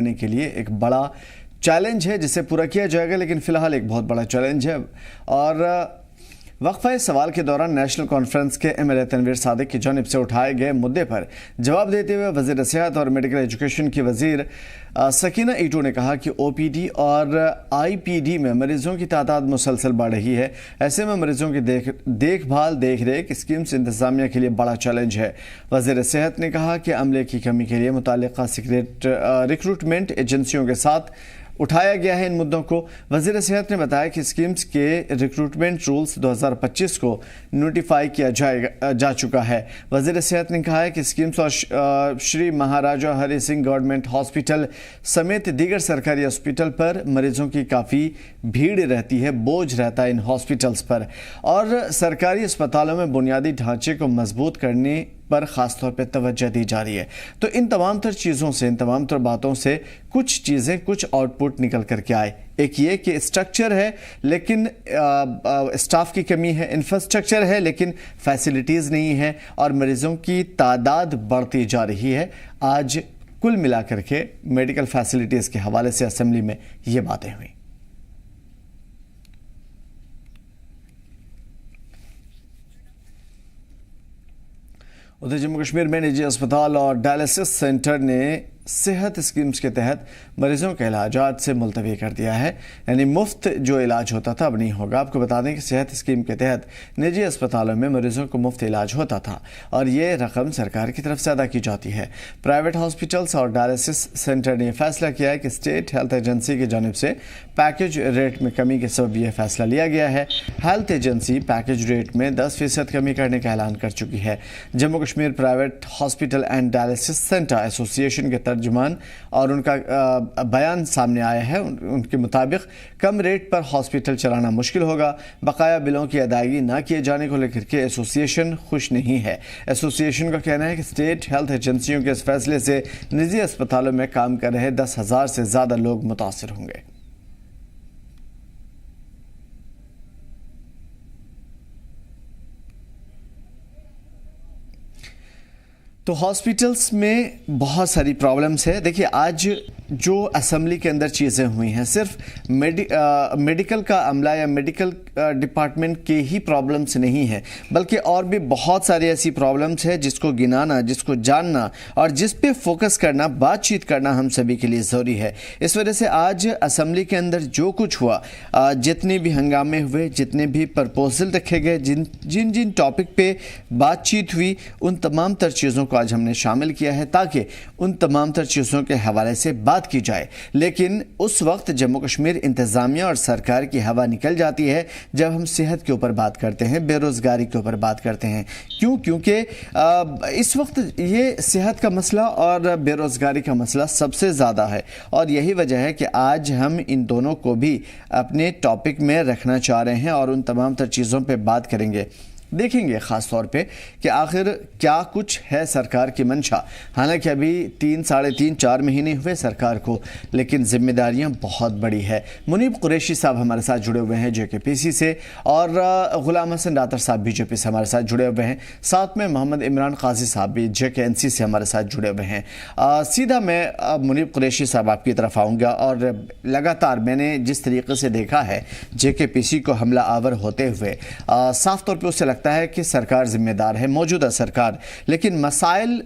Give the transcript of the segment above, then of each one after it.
करने के लिए एक बड़ा चैलेंज है जिसे पूरा किया जाएगा, लेकिन फिलहाल एक बहुत बड़ा चैलेंज है। और वक्फा सवाल के दौरान नेशनल कॉन्फ्रेंस के एमएलए तनवीर सादिक की जानिब से उठाए गए मुद्दे पर जवाब देते हुए वज़ीर सेहत और मेडिकल एजुकेशन की वज़ीर सकीना ईटू ने कहा कि ओपीडी और आईपीडी में मरीजों की तादाद मुसलसल बढ़ रही है। ऐसे में मरीजों की देखभाल देख रेख स्कीम्स इंतजामिया के लिए बड़ा चैलेंज है। वज़ीर सेहत ने कहा कि अमले की कमी के लिए मुताल्लिक़ा रिक्रूटमेंट एजेंसियों के साथ उठाया गया है इन मुद्दों को। वज़ीर सेहत ने बताया कि स्कीम्स के रिक्रूटमेंट रूल्स 2025 को नोटिफाई किया जा चुका है। वज़ीर सेहत ने कहा है कि स्कीम्स और श्री महाराजा हरि सिंह गवर्नमेंट हॉस्पिटल समेत दीगर सरकारी हॉस्पिटल पर मरीजों की काफ़ी भीड़ रहती है, बोझ रहता है इन हॉस्पिटल्स पर, और सरकारी अस्पतालों में बुनियादी ढांचे को मजबूत करने पर ख़ासतौर पर तवज्जो दी जा रही है। तो इन तमाम तर चीज़ों से, इन तमाम तर बातों से कुछ चीज़ें, कुछ आउटपुट निकल करके आए। एक ये कि स्ट्रक्चर है लेकिन स्टाफ की कमी है, इंफ्रास्ट्रक्चर है लेकिन फैसिलिटीज़ नहीं है, और मरीज़ों की तादाद बढ़ती जा रही है। आज कुल मिलाकर के मेडिकल फैसिलिटीज़ के हवाले से असेंबली में ये बातें हुई। उधर जम्मू कश्मीर में निजी अस्पताल और डायलिसिस सेंटर ने सेहत स्कीम्स के तहत मरीजों के इलाजात से मुलतवी कर दिया है। यानी मुफ्त जो इलाज होता था अब नहीं होगा। आपको बता दें कि सेहत स्कीम के तहत निजी अस्पतालों में मरीजों को मुफ्त इलाज होता था और ये रकम सरकार की तरफ से अदा की जाती है। प्राइवेट हॉस्पिटल्स और डायलिसिस सेंटर ने फैसला किया है कि स्टेट हेल्थ एजेंसी की जानिब से पैकेज रेट में कमी के सबब यह फैसला लिया गया है। हेल्थ एजेंसी पैकेज रेट में 10% कमी करने का ऐलान कर चुकी है। Jammu Kashmir private hospital and dialysis centre association के तर्जुमान और उनका बयान सामने आया है। उनके मुताबिक कम रेट पर हॉस्पिटल चलाना मुश्किल होगा। बकाया बिलों की अदायगी न किए जाने को लेकर के एसोसिएशन खुश नहीं है। एसोसिएशन का कहना है कि स्टेट हेल्थ एजेंसियों के इस फैसले से निजी अस्पतालों में काम कर रहे 10,000 से ज़्यादा लोग मुतासिर होंगे। तो हॉस्पिटल्स में बहुत सारी प्रॉब्लम्स है। देखिए, आज जो असेंबली के अंदर चीज़ें हुई हैं सिर्फ मेडिकल का अमला या मेडिकल डिपार्टमेंट के ही प्रॉब्लम्स नहीं है, बल्कि और भी बहुत सारी ऐसी प्रॉब्लम्स है जिसको गिनाना, जिसको जानना और जिस पे फोकस करना, बातचीत करना हम सभी के लिए ज़रूरी है। इस वजह से आज असेंबली के अंदर जो कुछ हुआ, जितने भी हंगामे हुए, जितने भी प्रपोजल रखे गए, जिन जिन टॉपिक पे बातचीत हुई, उन तमाम तर चीज़ों को आज हमने शामिल किया है ताकि उन तमाम तर चीज़ों के हवाले से बात की जाए। लेकिन उस वक्त जम्मू कश्मीर इंतज़ामिया और सरकार की हवा निकल जाती है जब हम सेहत के ऊपर बात करते हैं, बेरोज़गारी के ऊपर बात करते हैं। क्यों? क्योंकि इस वक्त ये सेहत का मसला और बेरोज़गारी का मसला सबसे ज़्यादा है, और यही वजह है कि आज हम इन दोनों को भी अपने टॉपिक में रखना चाह रहे हैं और उन तमाम तर चीज़ों पर बात करेंगे। देखेंगे ख़ास तौर पे कि आखिर क्या कुछ है सरकार की मंशा। हालांकि अभी 3, साढ़े 3, 4 महीने हुए सरकार को, लेकिन जिम्मेदारियां बहुत बड़ी है। मुनीब कुरैशी साहब हमारे साथ जुड़े हुए हैं जेकेपीसी से, और गुलाम हसन डातर साहब बीजेपी से हमारे साथ जुड़े हुए हैं। साथ में मोहम्मद इमरान काजी साहब भी जेकेएनसी से हमारे साथ जुड़े हुए हैं। सीधा मैं मुनीब कुरैशी साहब आपकी तरफ आऊँगा, और लगातार मैंने जिस तरीके से देखा है जेकेपीसी को हमला आवर होते हुए, साफ तौर पर उससे लगता है कि सरकार जिम्मेदार है, मौजूदा सरकार, लेकिन मसाइल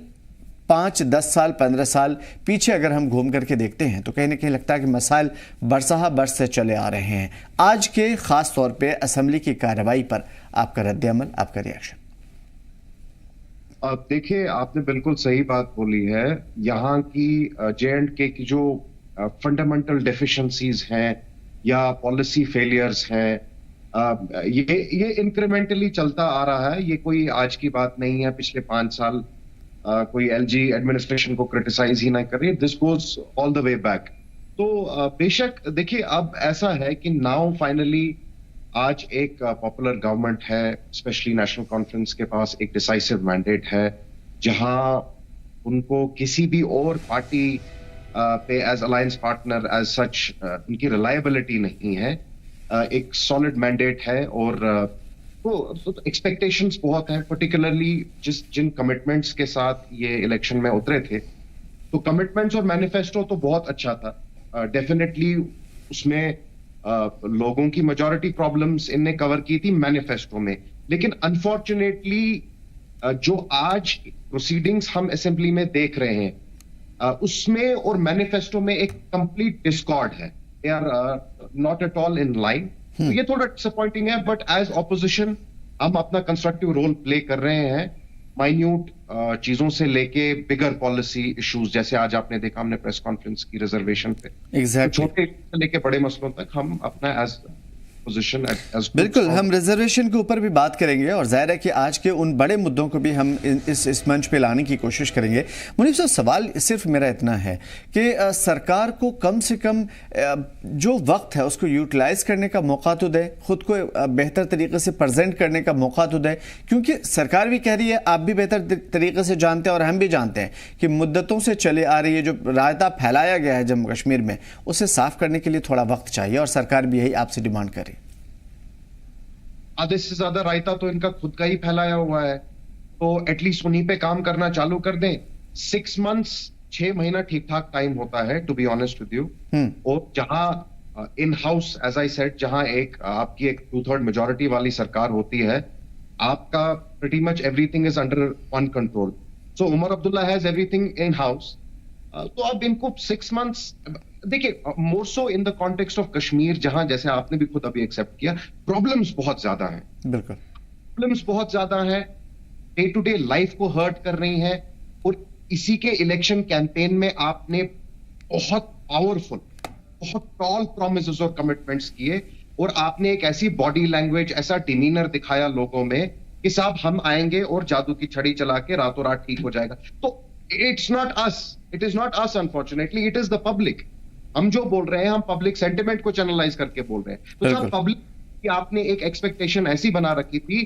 5, 10 साल, 15 साल पीछे अगर हम घूम करके देखते हैं तो कहीं ना कहीं लगता है कि मसाइल बरसहा बरस से चले आ रहे हैं। आज के खास तौर पे असेंबली की कार्रवाई पर आपका रद्द-ए-अमल, आपका रिएक्शन? देखिए, आपने बिल्कुल सही बात बोली है। यहाँ की J&K की जो फंडामेंटल डेफिशिएंसीज हैं या पॉलिसी फेलियर्स हैं, ये इंक्रीमेंटली चलता आ रहा है। ये कोई आज की बात नहीं है। पिछले 5 साल कोई एलजी एडमिनिस्ट्रेशन को क्रिटिसाइज ही नहीं कर रही है। This goes all the way back. तो बेशक देखिए, अब ऐसा है कि नाउ फाइनली आज एक पॉपुलर गवर्नमेंट है, स्पेशली नेशनल कॉन्फ्रेंस के पास एक डिसाइसिव मैंडेट है, जहां उनको किसी भी और पार्टी पे as alliance partner as such उनकी रिलायबिलिटी नहीं है। एक सॉलिड मैंडेट है, और तो एक्सपेक्टेशंस बहुत हैं, पर्टिकुलरली जिन कमिटमेंट्स के साथ ये इलेक्शन में उतरे थे। तो कमिटमेंट्स और मैनिफेस्टो तो बहुत अच्छा था, डेफिनेटली उसमें लोगों की मेजॉरिटी प्रॉब्लम्स इनने कवर की थी मैनिफेस्टो में, लेकिन अनफॉर्चुनेटली जो आज प्रोसीडिंग्स हम असेंबली में देख रहे हैं उसमें और मैनिफेस्टो में एक कंप्लीट डिस्कॉर्ड है, they are not at all in line. तो ये थोड़ा डिसअपॉइंटिंग है, बट एज ऑपोजिशन हम अपना कंस्ट्रक्टिव रोल प्ले कर रहे हैं, माइन्यूट चीजों से लेके बिगर पॉलिसी इश्यूज, जैसे आज आपने देखा हमने प्रेस कॉन्फ्रेंस की रिजर्वेशन पे, Exactly. तो छोटे से लेके बड़े मसलों तक हम अपना एज पोजीशन बिल्कुल, हम रिजर्वेशन के ऊपर भी बात करेंगे और जाहिर है कि आज के उन बड़े मुद्दों को भी हम इस मंच पे लाने की कोशिश करेंगे। मुनीब साहब, सवाल सिर्फ मेरा इतना है कि सरकार को कम से कम जो वक्त है उसको यूटिलाइज करने का मौका तो दे, खुद को बेहतर तरीके से प्रेजेंट करने का मौका तो दे, क्योंकि सरकार भी कह रही है, आप भी बेहतर तरीके से जानते हैं और हम भी जानते हैं कि मुद्दतों से चले आ रही है जो रायता फैलाया गया है जम्मू कश्मीर में, उसे साफ करने के लिए थोड़ा वक्त चाहिए और सरकार भी यही आपसे डिमांड कर रही है। आधे से ज्यादा रायता तो इनका खुद का ही फैलाया हुआ है, तो एटलीस्ट उन्हीं पे काम करना चालू कर दें। 6 months 6 महीना ठीक ठाक टाइम होता है, to be honest with you. और जहां in house, as I said, जहां आपकी एक 2/3 मेजोरिटी वाली सरकार होती है, आपका pretty much everything is under one control. So Omar Abdullah has everything in house. तो अब इनको 6 months, देखिए, more so in the context of Kashmir, जहां जैसे आपने भी खुद अभी एक्सेप्ट किया, प्रॉब्लम्स बहुत ज्यादा हैं। बिल्कुल, प्रॉब्लम्स बहुत ज्यादा हैं, डे टू डे लाइफ को हर्ट कर रही हैं, और इसी के इलेक्शन कैंपेन में आपने बहुत पावरफुल, बहुत टॉल प्रॉमिसेस और कमिटमेंट्स किए, और आपने एक ऐसी बॉडी लैंग्वेज, ऐसा डिमीनर दिखाया लोगों में कि साहब हम आएंगे और जादू की छड़ी चला के रातों रात ठीक हो जाएगा। तो it's not us, it is not us, unfortunately it is the public. हम जो बोल रहे हैं, हम पब्लिक सेंटिमेंट को चैनलाइज करके बोल रहे हैं। तो जब पब्लिक की आपने एक एक्सपेक्टेशन ऐसी बना रखी थी,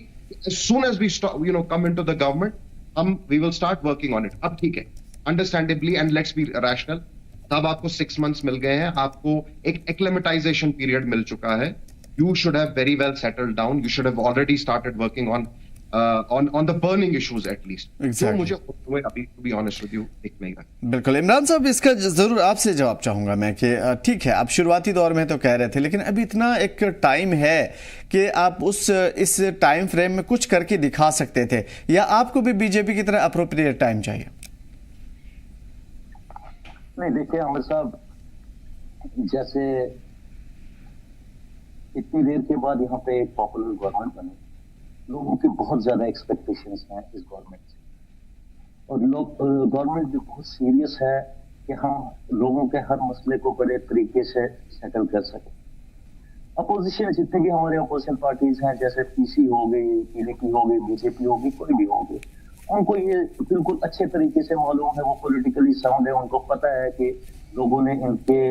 as soon as we stop, come into the government, we will start working on it। अब ठीक है, understandably, and let's be rational, तब आपको 6 months मिल गए हैं, आपको एक एक्लेमेटाइजेशन पीरियड मिल चुका है। You should have very well settled down. You should have already started working on the burning issues at least. Exactly. मुझे अभी, to be honest with you, एक नहीं रहा। बिल्कुल। इमरान साहब, इसका जरूर आपसे जवाब चाहूंगा मैं कि ठीक है, आप शुरुआती दौर में तो कह रहे थे, लेकिन अभी इतना एक टाइम है कि आप इस टाइम फ्रेम में कुछ करके दिखा सकते थे, या आपको भी बीजेपी की तरह अप्रोप्रिएट टाइम चाहिए? नहीं, देखिए आमिर साहब, जैसे इतनी देर के बाद यहाँ पे एक पॉपुलर गवर्नमेंट बनी, लोगों की बहुत ज्यादा एक्सपेक्टेशंस हैं इस गवर्नमेंट से, और गवर्नमेंट भी बहुत सीरियस है कि हम लोगों के हर मसले को बड़े तरीके से सेटल कर सकें। अपोजिशन, जितने भी हमारे अपोजिशन पार्टीज हैं, जैसे पीसी हो गई, पीडीपी हो गई, बीजेपी होगी, कोई भी होगी, उनको ये बिल्कुल अच्छे तरीके से मालूम है, वो पॉलिटिकली साउंड है, उनको पता है कि लोगों ने इनके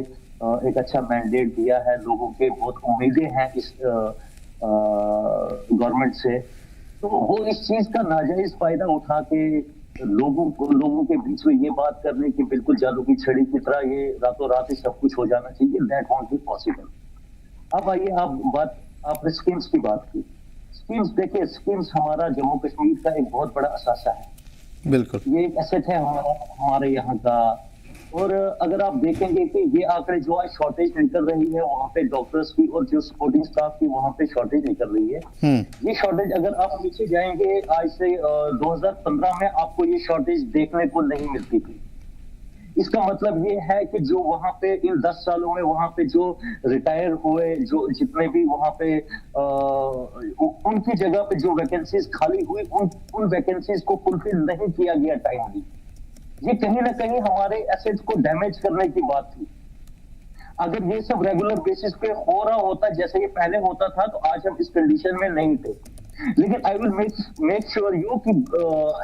एक अच्छा मैंडेट दिया है, लोगों के बहुत उम्मीदें हैं इस गवर्नमेंट से, तो वो इस चीज का नाजायज फायदा उठा के लोगों के बीच में ये बात करने की, बिल्कुल जादू की छड़ी की तरह ये रातों रात ही सब कुछ हो जाना चाहिए, दैट वॉन्ट बी पॉसिबल। अब आइए, आपने स्कीम्स की बात की। स्कीम्स, देखिए, स्कीम्स हमारा जम्मू कश्मीर का एक बहुत बड़ा असासा है। बिल्कुल, ये एक एसेट है हमारे यहाँ का। और अगर आप देखेंगे कि ये आंकड़े जो आज शॉर्टेज निकल रही है वहाँ पे डॉक्टर्स की और जो सपोर्टिंग स्टाफ की वहाँ पे शॉर्टेज निकल रही है, ये शॉर्टेज अगर आप नीचे जाएंगे, आज से 2015 में आपको ये शॉर्टेज देखने को नहीं मिलती थी। इसका मतलब ये है कि जो वहाँ पे इन 10 सालों में वहाँ पे जो रिटायर हुए, जो जितने भी वहाँ पे उनकी जगह पे जो वैकेंसीज खाली हुई, उन वैकेंसीज को फुलफिल नहीं किया गया टाइमली। ये कहीं ना कहीं हमारे एसेट्स को डैमेज करने की बात थी। अगर ये सब रेगुलर बेसिस पे हो रहा होता जैसे ये पहले होता था, तो आज हम इस कंडीशन में नहीं थे। लेकिन I will make sure you कि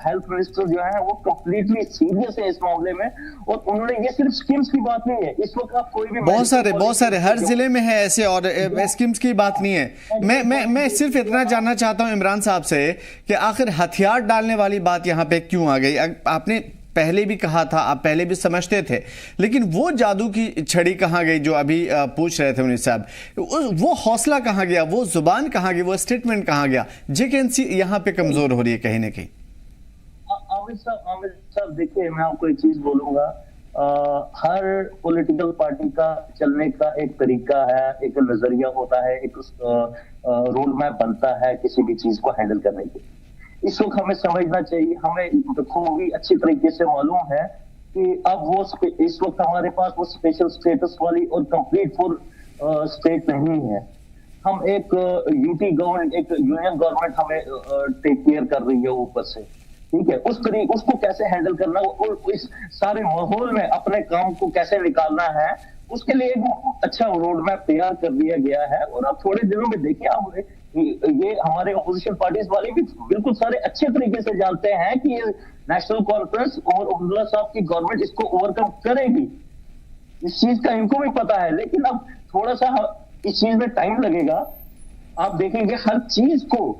हेल्थ मिनिस्टर जो है वो कंप्लीटली सीरियस है इस मामले में, और उन्होंने, ये सिर्फ स्कीम्स की बात नहीं है, इस वक्त आप कोई भी बहुत सारे हर जिले में है ऐसे, और स्कीम्स की बात नहीं है। मैं सिर्फ इतना जानना चाहता हूं इमरान साहब से कि आखिर हथियार डालने वाली बात यहाँ पे क्यों आ गई? आपने पहले भी कहा था, आप पहले भी समझते थे, लेकिन वो जादू की छड़ी कहाँ गई जो अभी पूछ रहे थे मुनीब साहब? वो हौसला कहाँ गया, वो जुबान कहाँ गई, वो स्टेटमेंट कहाँ गया? जेकेएनसी यहाँ पे कमजोर हो रही है कहीं ना कहीं। आमिर साहब, देखिए, मैं आपको एक चीज बोलूंगा हर पॉलिटिकल पार्टी का चलने का एक तरीका है, एक नजरिया होता है, एक रोड मैप बनता है किसी भी चीज को हैंडल करने के। इस वक्त हमें समझना चाहिए, हमें खूबी अच्छी तरीके से मालूम है कि अब वो इस वक्त हमारे पास वो स्पेशल स्टेटस वाली और कंप्लीट फुल स्टेट नहीं है। हम एक यूटी गवर्नमेंट, एक यूनियन गवर्नमेंट हमें टेक केयर कर रही है ऊपर से, ठीक है। उसको कैसे हैंडल करना और इस सारे माहौल में अपने काम को कैसे निकालना है, उसके लिए एक अच्छा रोड मैप तैयार कर दिया गया है। और आप थोड़े दिनों में देखिए, आप ये हमारे अपोजिशन पार्टीज वाले भी बिल्कुल सारे अच्छे तरीके से जानते हैं कि ये नेशनल कॉन्फ्रेंस और अब्दुल्ला साहब की गवर्नमेंट इसको ओवरकम करेगी, इस चीज का इनको भी पता है। लेकिन अब थोड़ा सा इस चीज में टाइम लगेगा। आप देखेंगे हर चीज को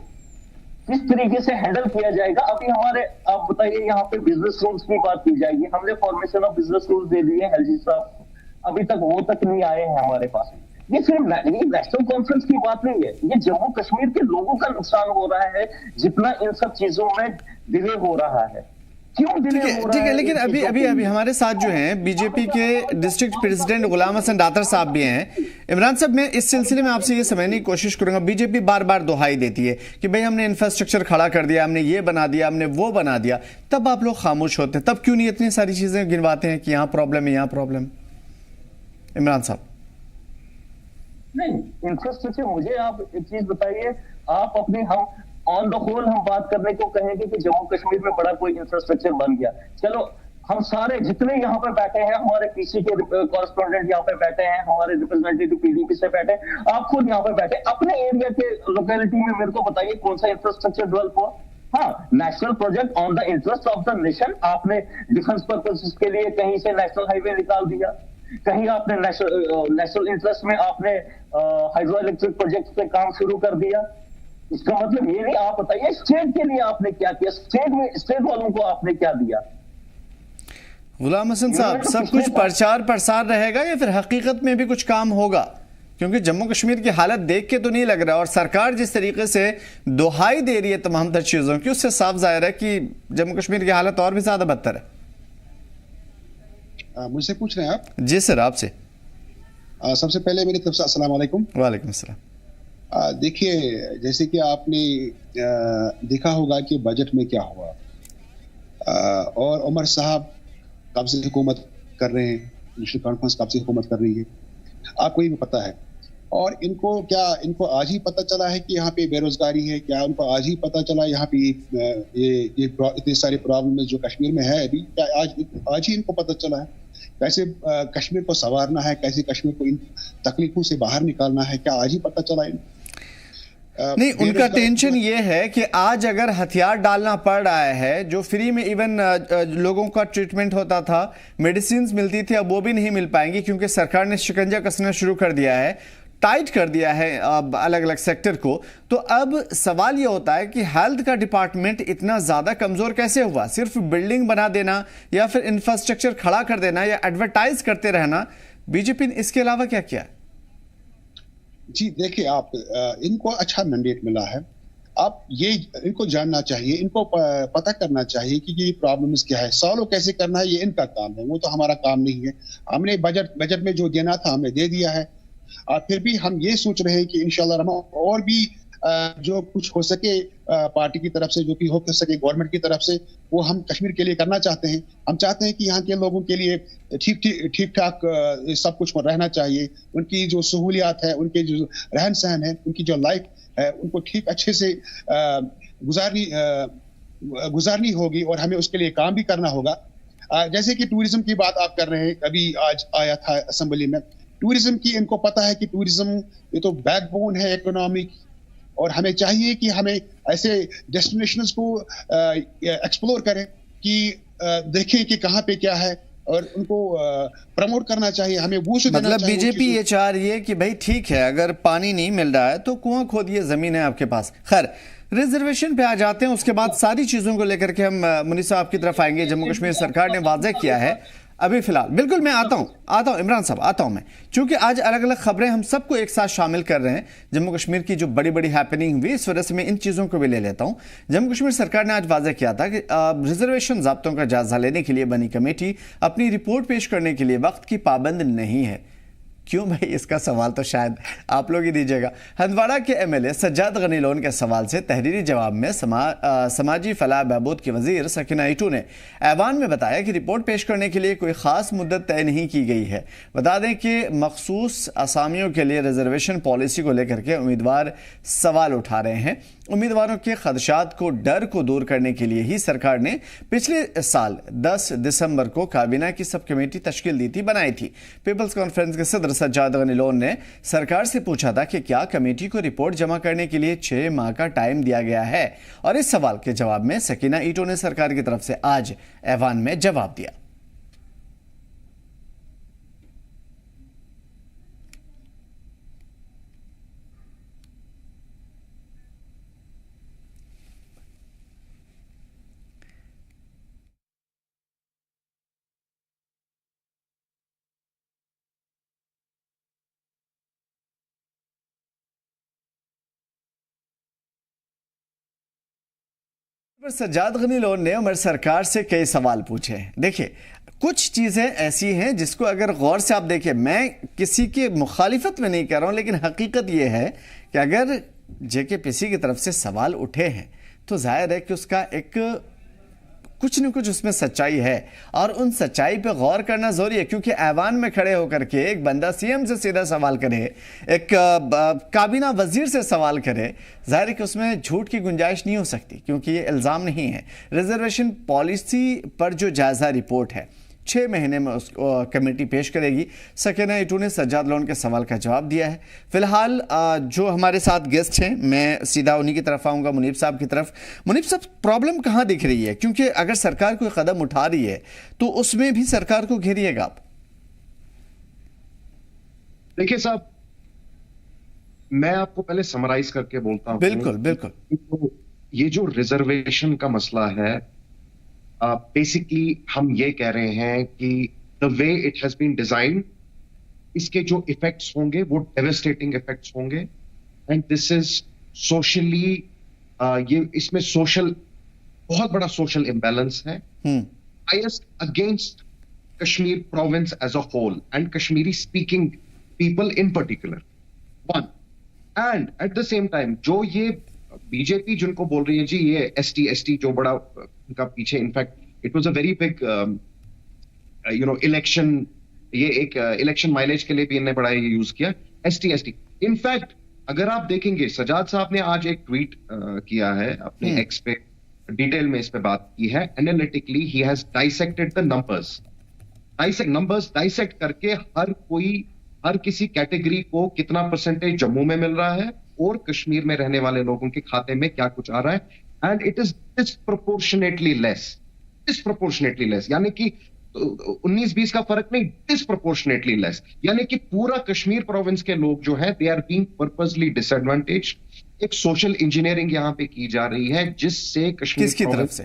किस तरीके से हैंडल किया जाएगा। अभी हमारे, आप बताइए, यहाँ पे बिजनेस रूल्स की बात की जाएगी। हमने फॉर्मेशन ऑफ बिजनेस रूल्स दे दिए एलजी साहब, अभी तक वो तक नहीं आए हैं हमारे पास। ये सिर्फ नेशनल कॉन्फ्रेंस की बात नहीं है, ये जम्मू कश्मीर के लोगों का नुकसान हो रहा है जितना इन सब चीजों में डिले हो रहा है। क्यों डिले हो रहा है? ठीक है, लेकिन अभी हमारे साथ जो हैं बीजेपी के डिस्ट्रिक्ट प्रेसिडेंट गुलाम हसन डातर साहब भी हैं। इमरान साहब, मैं इस सिलसिले में आपसे ये समझने की कोशिश करूंगा, बीजेपी बार बार दुहाई देती है कि भाई हमने इंफ्रास्ट्रक्चर खड़ा कर दिया, हमने ये बना दिया, हमने वो बना दिया, तब आप लोग खामोश होते हैं। तब क्यों नहीं इतनी सारी चीजें गिनवाते हैं कि यहाँ प्रॉब्लम है, यहाँ प्रॉब्लम? इमरान साहब, नहीं, इंफ्रास्ट्रक्चर, मुझे आप एक चीज बताइए, आप अपने, हम ऑन द होल हम बात करने को कहेंगे कि जम्मू कश्मीर में बड़ा कोई इंफ्रास्ट्रक्चर बन गया। चलो, हम सारे जितने यहाँ पे बैठे हैं, हमारे पीसी के कॉरेस्पॉन्डेंट यहाँ पे बैठे हैं, हमारे रिप्रेजेंटेटिव पीडीपी से बैठे, आप खुद यहाँ पे बैठे, अपने एरिया के लोकेलिटी में मेरे को बताइए कौन सा इंफ्रास्ट्रक्चर डेवलप हुआ। हाँ, national project on the interest of the nation, आपने डिफेंस पर्पस के लिए कहीं से नेशनल हाईवे निकाल दिया, कहीं आपने नेशनल इंटरेस्ट में आपने हाइड्रो इलेक्ट्रिक प्रोजेक्ट पे काम शुरू कर दिया। इसका मतलब ये नहीं, आप बताइए स्टेट के लिए आपने क्या किया, स्टेट वालों को आपने क्या दिया। गुलाम हसन साहब, सब कुछ प्रचार प्रसार रहेगा या फिर हकीकत में भी कुछ काम होगा? क्योंकि जम्मू कश्मीर की हालत देख के तो नहीं लग रहा, और सरकार जिस तरीके से दुहाई दे रही है तमाम तर चीजों की, उससे साफ जाहिर है कि जम्मू कश्मीर की हालत और भी ज्यादा बदतर है। मुझसे पूछ रहे हैं आप? जी सर, आपसे। सबसे पहले मेरी तरफ से अस्सलाम वालेकुम। वालेकुम अस्सलाम। देखिए, जैसे कि आपने देखा होगा कि बजट में क्या हुआ, और उमर साहब कब से हुकूमत कर रहे हैं, नेशनल कॉन्फ्रेंस कब से हुकूमत कर रही है, आपको ही पता है। और इनको आज ही पता चला है कि यहाँ पे बेरोजगारी है? क्या उनको आज ही पता चला यहाँ पे ये इतने सारे प्रॉब्लम जो कश्मीर में है अभी, क्या आज ही इनको पता चला है? कैसे कश्मीर को संवारना है, कैसे कश्मीर को इन तकलीफों से बाहर निकालना है, क्या आज ही पता चला इनको? नहीं, उनका टेंशन ये है कि आज अगर हथियार डालना पड़ रहा है, जो फ्री में इवन लोगों का ट्रीटमेंट होता था, मेडिसिन मिलती थी, अब वो भी नहीं मिल पाएंगी क्योंकि सरकार ने शिकंजा कसना शुरू कर दिया है, टाइट कर दिया है अलग अलग सेक्टर को। तो अब सवाल ये होता है कि हेल्थ का डिपार्टमेंट इतना ज्यादा कमजोर कैसे हुआ? सिर्फ बिल्डिंग बना देना या फिर इंफ्रास्ट्रक्चर खड़ा कर देना या एडवर्टाइज करते रहना, बीजेपी ने इसके अलावा क्या किया? जी देखिए, आप इनको अच्छा मैंडेट मिला है, आप ये इनको जानना चाहिए, इनको पता करना चाहिए कि ये प्रॉब्लम्स क्या है, सॉल्व कैसे करना है, ये इनका काम है, वो तो हमारा काम नहीं है। हमने बजट में जो देना था हमने दे दिया है, और फिर भी हम ये सोच रहे हैं कि इंशाल्लाह और भी जो कुछ हो सके पार्टी की तरफ से, जो भी हो सके गवर्नमेंट की तरफ से, वो हम कश्मीर के लिए करना चाहते हैं। हम चाहते हैं कि यहाँ के लोगों के लिए ठीक ठाक सब कुछ रहना चाहिए, उनकी जो सहूलियात है, उनके जो रहन सहन है, उनकी जो लाइफ है, उनको ठीक अच्छे से गुजारनी होगी, और हमें उसके लिए काम भी करना होगा। जैसे कि टूरिज्म की बात आप कर रहे हैं, अभी आज आया था असेंबली में, टूरिज्म की इनको पता है कि टूरिज्म ये तो बैकबोन है इकोनॉमिक, और हमें चाहिए कि हमें ऐसे डेस्टिनेशंस को एक्सप्लोर करें कि देखें कि कहाँ पे क्या है, और उनको प्रमोट करना चाहिए, हमें वो मतलब बीजेपी ये चाह रही है कि भाई ठीक है, अगर पानी नहीं मिल रहा है तो कुआं खोदिए, जमीन है आपके पास। खैर, रिजर्वेशन पे आ जाते हैं, उसके बाद सारी चीजों को लेकर के हम मुनीस साहब आपकी तरफ आएंगे। जम्मू कश्मीर सरकार ने वाज़ेह किया है अभी फिलहाल बिल्कुल मैं आता हूं इमरान साहब, आता हूं मैं, क्योंकि आज अलग अलग खबरें हम सबको एक साथ शामिल कर रहे हैं। जम्मू कश्मीर की जो बड़ी बड़ी हैपनिंग हुई, इस वजह से मैं इन चीज़ों को भी ले लेता हूं। जम्मू कश्मीर सरकार ने आज वाज़ेह किया था कि रिजर्वेशन ज़ाब्तों का जायजा लेने के लिए बनी कमेटी अपनी रिपोर्ट पेश करने के लिए वक्त की पाबंद नहीं है। क्यों भाई, इसका सवाल तो शायद आप लोग ही दीजिएगा। हंदवाड़ा के एमएलए सज्जाद गनी लोन के सवाल से तहरीरी जवाब में समाजी फलाह बहबूद की वजीर सकीना ईटू ने ऐवान में बताया कि रिपोर्ट पेश करने के लिए कोई खास मुद्दत तय नहीं की गई है। बता दें कि मखसूस असामियों के लिए रिजर्वेशन पॉलिसी को लेकर के उम्मीदवार सवाल उठा रहे हैं। उम्मीदवारों के खदशात को, डर को दूर करने के लिए ही सरकार ने पिछले साल 10 दिसंबर को काबीना की सब कमेटी तश्कील दी थी, बनाई थी। पीपल्स कॉन्फ्रेंस के सदर सज्जाद गनी लोन ने सरकार से पूछा था कि क्या कमेटी को रिपोर्ट जमा करने के लिए 6 माह का टाइम दिया गया है, और इस सवाल के जवाब में सकीना ईटो ने सरकार की तरफ से आज ऐवान में जवाब दिया। पर सज्जाद गनी लोन ने उमर सरकार से कई सवाल पूछे। देखिए, कुछ चीज़ें ऐसी हैं जिसको अगर गौर से आप देखें, मैं किसी की मुखालिफत में नहीं कर रहा हूं, लेकिन हकीकत यह है कि अगर जेकेपीसी की तरफ से सवाल उठे हैं तो जाहिर है कि उसका एक कुछ न कुछ उसमें सच्चाई है, और उन सच्चाई पे गौर करना जरूरी है। क्योंकि ऐवान में खड़े होकर के एक बंदा सीएम से सीधा सवाल करे, एक काबीना वजीर से सवाल करे, जाहिर है कि उसमें झूठ की गुंजाइश नहीं हो सकती, क्योंकि ये इल्ज़ाम नहीं है। रिजर्वेशन पॉलिसी पर जो जायजा रिपोर्ट है 6 महीने में उस कमेटी पेश करेगी। सकीना ईटू ने सज्जाद लोन के सवाल का जवाब दिया है। फिलहाल जो हमारे साथ गेस्ट हैं, मैं सीधा उन्हीं की तरफ आऊँगा, मुनीब साहब की तरफ। मुनीब साहब, प्रॉब्लम कहाँ दिख रही है? क्योंकि अगर सरकार कोई कदम उठा रही है तो उसमें भी सरकार को घेरिएगा आप। देखिए साहब, मैं आपको पहले समराइज करके बोलता हूँ। बिल्कुल बिल्कुल। ये जो रिजर्वेशन का मसला है, बेसिकली हम ये कह रहे हैं कि the way it has been design, इसके जो इफेक्ट्स होंगे वो डेवेस्टेटिंग इफेक्ट्स होंगे। एंड दिस इज सोशली, ये इसमें सोशल बहुत बड़ा सोशल इम्बैलेंस है, biased against Kashmir province as a whole and Kashmiri speaking people in particular one. And at the same time जो ये बीजेपी जिनको बोल रही है जी ये एसटी जो बड़ा उनका पीछे, in fact it was a very big election, ये एक इलेक्शन माइलेज के लिए भी इन्होंने बड़ा ये यूज किया एसटी। इनफैक्ट अगर आप देखेंगे, सजाद साहब ने आज एक ट्वीट किया है अपने एक्स पे, डिटेल में इस पे बात की है। Analytically he has dissected the numbers, dissect करके हर किसी कैटेगरी को कितना परसेंटेज जम्मू में मिल रहा है और कश्मीर में रहने वाले लोगों के खाते में क्या कुछ आ रहा है। And it is disproportionately less, यानी कि 19-20 का फर्क नहीं, डिस्प्रोपोर्शनेटली लेस, यानी कि पूरा कश्मीर प्रोविंस के लोग जो है they are being purposely disadvantage. एक सोशल इंजीनियरिंग यहां पे की जा रही है जिससे कश्मीर किसकी तरफ से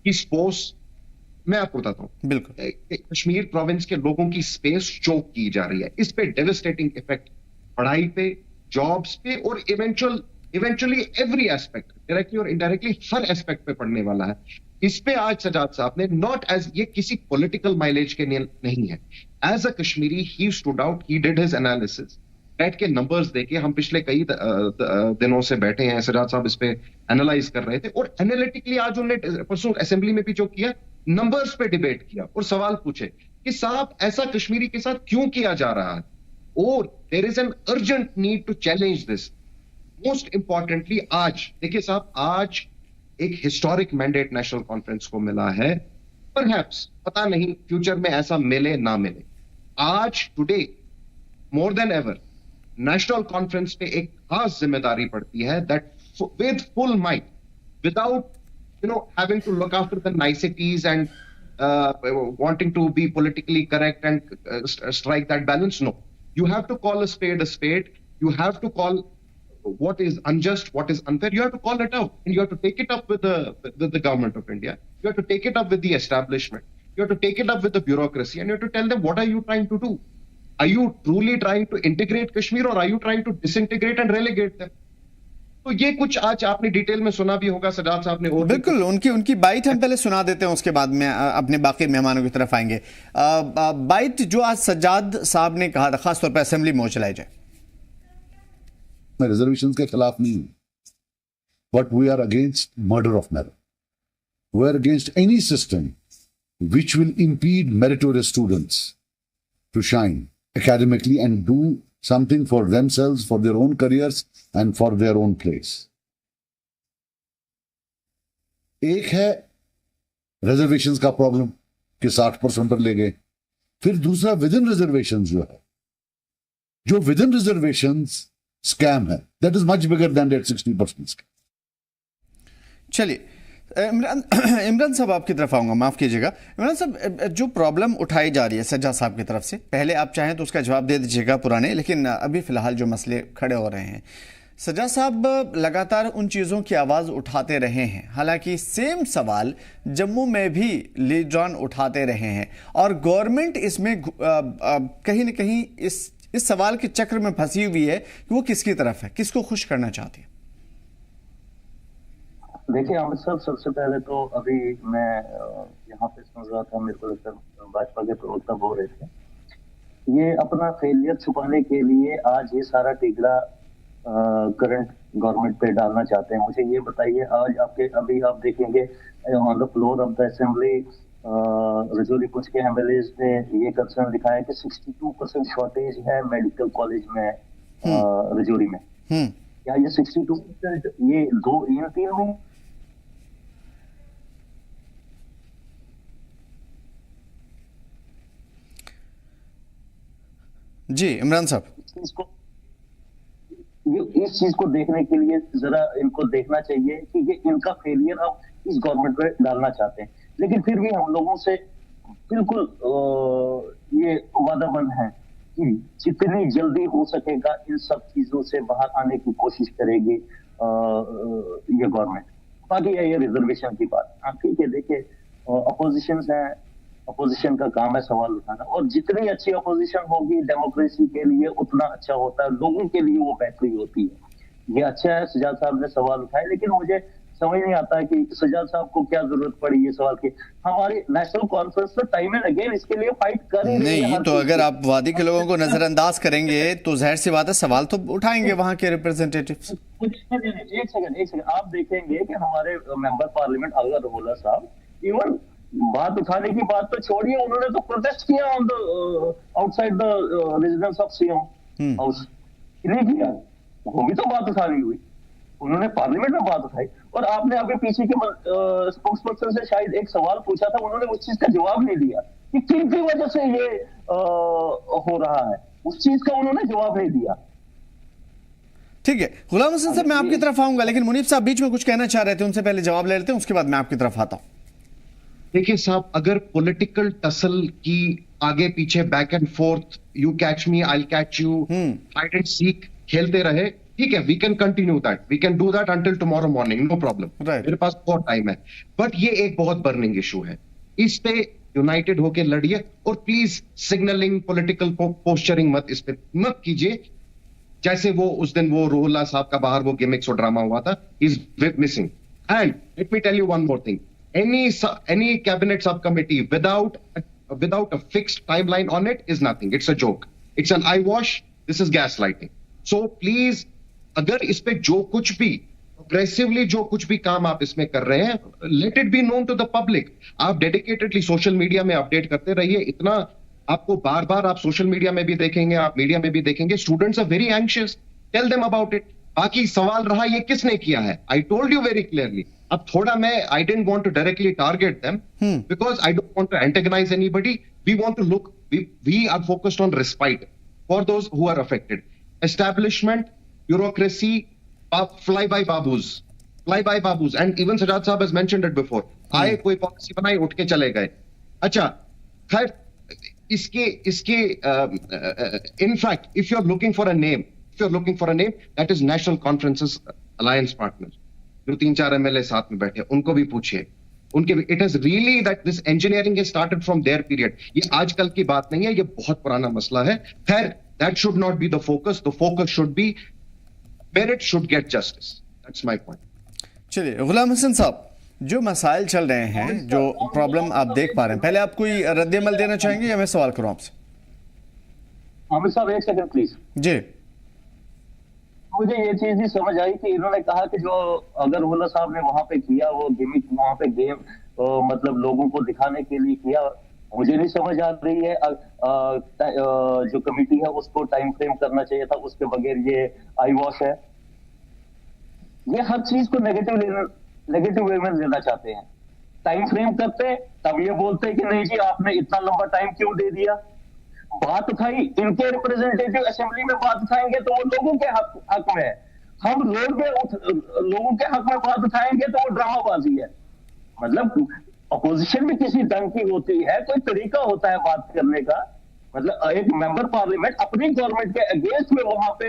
की स्पोर्स, मैं आपको बताता हूं, बिल्कुल, कश्मीर प्रोविंस के लोगों की स्पेस चोक की जा रही है। इस पे डेविस्टेटिंग इफेक्ट पढ़ाई पे, जॉब्स पे और इवेंचुअली एवरी एस्पेक्ट, डायरेक्टली और इनडायरेक्टली हर एस्पेक्ट पे पड़ने वाला है। इस पे आज सजाद साहब ने नॉट एज, ये किसी पॉलिटिकल माइलेज के नहीं है, as a Kashmiri he stood out, he did his analysis, बैठ के नंबर्स देके, हम पिछले कई दिनों से बैठे हैं, सजाद साहब इस पे एनालाइज कर रहे थे, और एनालिटिकली आज उन्होंने परसों असेंबली में भी जो किया, नंबर्स पे डिबेट किया और सवाल पूछे कि साहब ऐसा कश्मीरी के साथ क्यों किया जा रहा है, और there is an urgent need to challenge this. Most importantly आज देखिए साहब, आज एक हिस्टोरिक मैंडेट नेशनल कॉन्फ्रेंस को मिला है, परहैप्स पता नहीं फ्यूचर में ऐसा मिले ना मिले। आज today more than ever national conference पे एक खास जिम्मेदारी पड़ती है, that with full might, without having to look after the niceties and wanting to be politically correct and strike that balance. No, you have to call a spade a spade. You have to call what is unjust, what is unfair. You have to call it out, and you have to take it up with the government of India. You have to take it up with the establishment. You have to take it up with the bureaucracy and you have to tell them, what are you trying to do? Are you truly trying to integrate Kashmir or are you trying to disintegrate and relegate them? तो ये कुछ आज आपने detail में सुना भी होगा सजाद साहब ने। और बिल्कुल, उनकी बाइट हम पहले सुना देते हैं, उसके बाद में अपने बाकी मेहमानों की तरफ आएंगे। बाइट जो आज सज्जाद साहब ने कहा था, खासतौर पर असेंबली में चलाई जाए। मैं रिजर्वेशन के खिलाफ नहीं हूं, but we are against murder of merit. We are against any system which will impede meritorious students to shine academically and do something for themselves, for their own careers and for their own place. एक है reservations का problem कि 60% पर ले गए, फिर दूसरा with in reservations जो विद इन रिजर्वेशंस स्कैम है, that is much bigger than that 60%। चलिए इमरान साहब आपकी तरफ आऊंगा, माफ कीजिएगा। इमरान साहब, जो प्रॉब्लम उठाई जा रही है सज्जाद साहब की तरफ से, पहले आप चाहें तो उसका जवाब दे दीजिएगा पुराने, लेकिन अभी फिलहाल जो मसले खड़े हो रहे हैं, सज्जाद साहब लगातार उन चीज़ों की आवाज़ उठाते रहे हैं। हालांकि सेम सवाल जम्मू में भी लीडरान उठाते रहे हैं और गवर्नमेंट इसमें कहीं ना कहीं इस सवाल के चक्र में फंसी हुई है कि वो किसकी तरफ है, किसको खुश करना चाहती है। देखिए अमित साहब, सबसे पहले तो अभी मैं यहाँ पे सुन रहा था, मेरे को लगता है भाजपा के प्रवक्ता बोल रहे थे, ये अपना फेलियर छुपाने के लिए आज ये सारा टिकड़ा करंट गवर्नमेंट पे डालना चाहते हैं। मुझे ये बताइए, आज अभी आप देखेंगे on the floor of the assembly Rajouri कुछ के एमएलएज ने ये कंसर्न दिखाया कि 62% शॉर्टेज है मेडिकल कॉलेज में रजौरी में। क्या ये 62% ये 2-3 में? जी इमरान साहब, इस चीज को देखने के लिए जरा इनको देखना चाहिए कि ये इनका फेलियर अब इस गवर्नमेंट पे डालना चाहते हैं, लेकिन फिर भी हम लोगों से बिल्कुल ये वादाबंद है कि जितनी जल्दी हो सकेगा इन सब चीजों से बाहर आने की कोशिश करेगी ये गवर्नमेंट। बाकी है ये रिजर्वेशन की बात, हाँ ठीक है, देखिए अपोजिशन है, अपोजिशन का काम है सवाल उठाना, और जितनी अच्छी अपोजिशन होगी डेमोक्रेसी के लिए उतना अच्छा होता है, लोगों के लिए वो बेहतरी होती है। ये अच्छा है सज्जाद साहब ने सवाल उठाए, लेकिन मुझे समझ नहीं आता है कि सज्जाद साहब को क्या जरूरत पड़ी ये सवाल की। हमारी नेशनल कॉन्फ्रेंस तो टाइम एंड अगेन इसके लिए फाइट कर ही नहीं, तो अगर आप वादी के लोगों को नजरअंदाज करेंगे तो जाहिर सी बात है सवाल तो उठाएंगे वहां के रिप्रेजेंटेटिव्स। एक सेकंड आप देखेंगे कि हमारे मेंबर पार्लियामेंट अगर रोहला साहब इवन बात उठाने की बात तो छोड़िए, उन्होंने तो प्रोटेस्ट किया on the outside the residence of CM house, नहीं किया, वो भी तो बात उठानी हुई, उन्होंने पार्लियामेंट में बात उठाई। और आपने अभी पीछे के स्पोक्सपर्सन से शायद एक सवाल पूछा था, उन्होंने उस चीज का जवाब नहीं दिया कि किन की वजह से ये हो रहा है, उस चीज का उन्होंने जवाब नहीं दिया। ठीक है गुलाम हसन साहब, मैं आपकी तरफ आऊंगा, लेकिन मुनीफ साहब बीच में कुछ कहना चाह रहे थे, उनसे पहले जवाब ले लेते हैं, उसके बाद मैं आपकी तरफ आता हूं। देखिए साहब, अगर पॉलिटिकल टसल की आगे पीछे back and forth, you catch me I catch you, hide and seek खेलते रहे, ठीक है, we can continue that, we can do that until tomorrow morning, no problem, मेरे पास बहुत टाइम है। बट ये एक बहुत बर्निंग इशू है, इस पे यूनाइटेड होके लड़िए, और प्लीज सिग्नलिंग पॉलिटिकल पोस्चरिंग मत इस पे मत कीजिए, जैसे वो उस दिन वो रोहल्ला साहब का बाहर वो गिमिक्स और ड्रामा हुआ था, is missing. And let me tell you one more thing, any cabinet subcommittee without a fixed timeline on it is nothing. It's a joke. It's an eyewash. This is gaslighting. So please, अगर इस पे जो कुछ भी aggressively जो कुछ भी काम आप इसमें कर रहे हैं, let it be known to the public. आप dedicatedly social media में अपडेट करते रहिए, इतना आपको बार बार आप सोशल मीडिया में भी देखेंगे, आप मीडिया में भी देखेंगे, students are very anxious, tell them about it. बाकी सवाल रहा ये किसने किया है, I told you very clearly. अब थोड़ा मैं I didn't want to directly target them because I don't want to antagonise anybody, we want to look, we are focused on respite for those who are affected. Establishment, bureaucracy, fly by baboos, and even Sajjad Sahab has mentioned it before. आए कोई policy बनाई, उठ के चले गए। अच्छा, खैर इसके in fact if you are looking for a name, that is National Conference's alliance partner, जो 3-4 एमएलए साथ में बैठे, उनको भी पूछिए उनके it has really that this engineering has started from there period. ये आजकल की बात नहीं है, ये बहुत पुराना मसला है। खैर, that should not be the focus should be merit should get justice. That's my point. चलिए गुलाम हसन साहब, जो मसाइल चल रहे हैं, जो प्रॉब्लम आप देख पा रहे हैं, पहले आप कोई रद्द-ए-अमल देना चाहेंगे या मैं सवाल करूं आपसे? आमिर साहब एक सेकंड प्लीज। जी, मुझे ये चीज ही समझ आई कि इन्होंने कहा कि जो अगर उल्ला साहब ने वहां पे किया वो गिमिक, वहां पे गेम मतलब लोगों को दिखाने के लिए किया, मुझे नहीं समझ आ रही है। जो कमेटी है उसको टाइम फ्रेम करना चाहिए था, उसके बगैर ये आई वॉश है। ये हर चीज को नेगेटिव वे में लेना चाहते हैं। टाइम फ्रेम करते तब ये बोलते कि नहीं जी आपने इतना लंबा टाइम क्यों दे दिया। बात उठाई, इनके रिप्रेजेंटेटिव असेंबली में बात उठाएंगे तो वो लोगों के हक में है। हम रोड पे लोगों के हक में बात उठाएंगे तो वो ड्रामाबाजी है। मतलब अपोजिशन में किसी ढंग की होती है, कोई तरीका होता है बात करने का। मतलब एक मेंबर पार्लियामेंट अपनी गवर्नमेंट के अगेंस्ट में वहां पे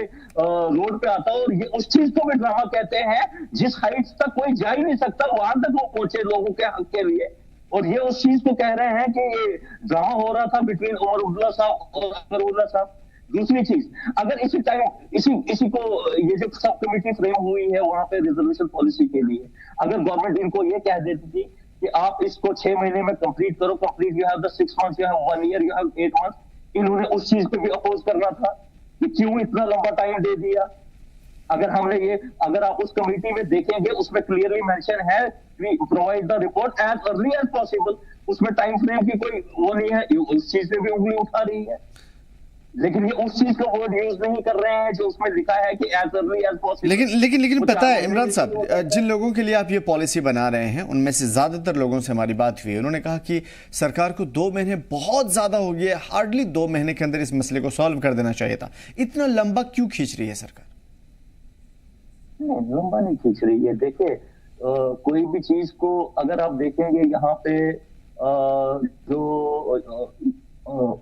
रोड पे आता है और ये उस चीज को भी ड्रामा कहते हैं जिस हाइट्स तक कोई जा ही नहीं सकता, वहां तक वो पहुंचे लोगों के हक के लिए। और ये उस चीज को कह रहे हैं कि ये ड्रामा हो रहा था बिटवीन उमर अब्दुल्ला साहब और अकबरुल्लाह साहब। दूसरी चीज, अगर इसी टाइम इसी को ये जो सब कमेटी फ्रेम हुई है वहां पे रिजर्वेशन पॉलिसी के लिए, अगर गवर्नमेंट इनको ये कह देती थी कि आप इसको 6 महीने में कंप्लीट करो, complete you have the 6 months, you have 1 year, you have 8 months, इन्होंने उस चीज को भी अपोज करना था कि क्यों इतना लंबा टाइम दे दिया। अगर आप उस कमेटी में देखेंगे उसमें क्लियरली मेंशन है provide the report as early as possible. उसमें टाइम फ्रेम की कोई वो नहीं है, उस चीज पे भी उंगली उठा रही है। लेकिन ये उस चीज का वर्ड यूज नहीं कर रहे हैं जो उसमें लिखा है कि एज अर्ली एज पॉसिबल। लेकिन पता है इमरान साहब, जिन लोगों के लिए आप ये पॉलिसी बना रहे हैं उनमें से ज्यादातर लोगों से हमारी बात हुई है, उन्होंने कहा कि सरकार को 2 महीने बहुत ज्यादा हो गए, हार्डली 2 महीने के अंदर इस मसले को सॉल्व कर देना चाहिए था। इतना लंबा क्यों खींच रही है सरकार? नहीं, लंबा नहीं खींच रही है। देखिए कोई भी चीज को अगर आप देखेंगे यहाँ पे जो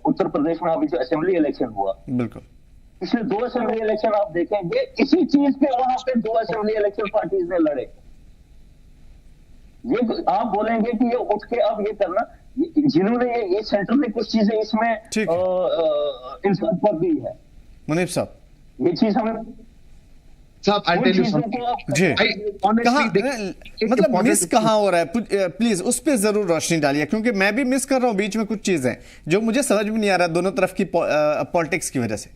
उत्तर प्रदेश में अभी जो असेंबली इलेक्शन हुआ, बिल्कुल पिछले 2 असेंबली इलेक्शन आप देखेंगे इसी चीज पे वहां पे 2 असेंबली इलेक्शन पार्टीज ने लड़े। ये आप बोलेंगे कि ये उठ के अब ये करना, जिन्होंने ये सेंटर में कुछ चीजें इसमें इंसान पर दी है। मुनीब साहब, ये चीज हमें साहब आई टेल यू समथिंग जी, मतलब मिस कहाँ हो रहा है, प्लीज उस पर जरूर रोशनी डालिए, क्योंकि मैं भी मिस कर रहा हूँ बीच में कुछ चीजें जो मुझे समझ में नहीं आ रहा दोनों तरफ की पॉलिटिक्स की वजह से।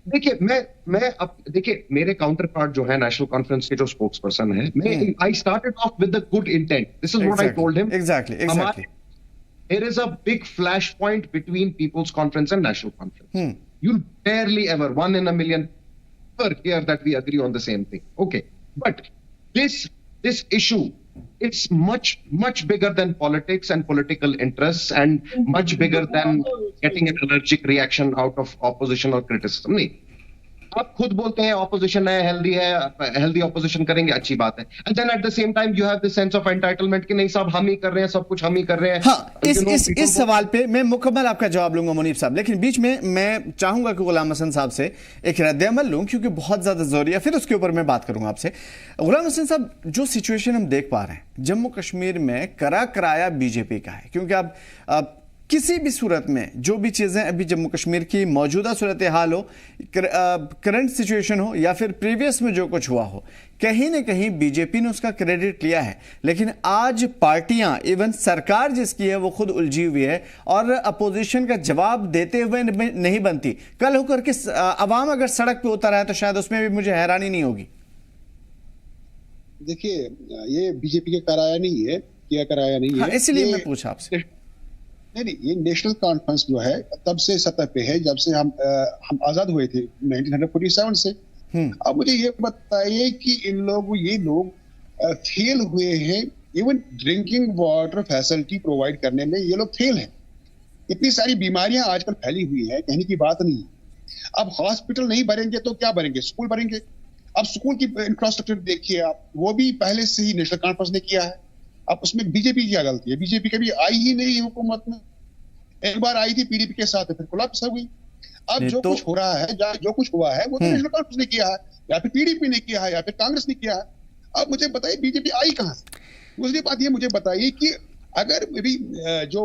देखिए मैं अब देखिए मेरे काउंटर पार्ट जो है नेशनल कॉन्फ्रेंस के जो स्पोक्स पर्सन है, मैं I started off with the good intent, this is what I told him. Exactly there is a big flash point between People's Conference and National Conference. You'll barely ever, 1 in a million, ever hear that we agree on the same thing. Okay, but this issue, it's much bigger than politics and political interests, and much bigger than getting an allergic reaction out of opposition or criticism. नहीं, आप खुद बोलते हैं opposition है, healthy opposition करेंगे, अच्छी बात है, and then at the same time you have this sense of entitlement कि नहीं साहब हम ही कर रहे हैं, सब कुछ हम ही कर रहे हैं। हाँ, इस सवाल पे मैं मुकम्मल आपका जवाब लूंगा मुनीब साहब, लेकिन बीच में मैं चाहूंगा कि गुलाम हसन साहब से एक रद्द-ए-अमल लूं क्योंकि बहुत ज्यादा जरूरी है, फिर उसके ऊपर मैं बात करूंगा आपसे। गुलाम हसन साहब, जो सिचुएशन हम देख पा रहे हैं जम्मू कश्मीर में कराया बीजेपी का है, क्योंकि अब किसी भी सूरत में जो भी चीज़ें अभी जम्मू कश्मीर की मौजूदा सूरत हाल हो, करंट सिचुएशन हो या फिर प्रीवियस में जो कुछ हुआ हो, कहीं ना कहीं बीजेपी ने उसका क्रेडिट लिया है। लेकिन आज पार्टियां, इवन सरकार जिसकी है वो खुद उलझी हुई है और अपोजिशन का जवाब देते हुए नहीं बनती। कल होकर के अवाम अगर सड़क पे उतर आए तो शायद उसमें भी मुझे हैरानी नहीं होगी। देखिए ये बीजेपी का कराया नहीं है, क्या कराया नहीं है, इसलिए मैं पूछा आपसे। नहीं, ये नेशनल कॉन्फ्रेंस जो है तब से सतह पे है जब से हम आजाद हुए थे 1947 से। अब मुझे ये बताइए कि ये लोग फेल हुए हैं, even drinking water facility provide करने में ये लोग फेल हैं। इतनी सारी बीमारियां आजकल फैली हुई है, कहने की बात नहीं। अब हॉस्पिटल नहीं भरेंगे तो क्या भरेंगे, स्कूल भरेंगे। अब स्कूल की इंफ्रास्ट्रक्चर देखिए आप, वो भी पहले से ही नेशनल कॉन्फ्रेंस ने किया है। अब उसमें बीजेपी की गलती है, बीजेपी कभी आई ही नहीं हुकूमत में। एक बार आई थी पीडीपी के साथ, फिर कोलैप्स हो गई। अब जो कुछ हो रहा है, जो कुछ हुआ है वो तो नेशनल कॉन्फ्रेंस ने किया है, या फिर पीडीपी ने किया है, या फिर कांग्रेस ने किया है। अब मुझे बताइए बीजेपी आई कहां से? दूसरी बात ये मुझे बताइए कि अगर भी जो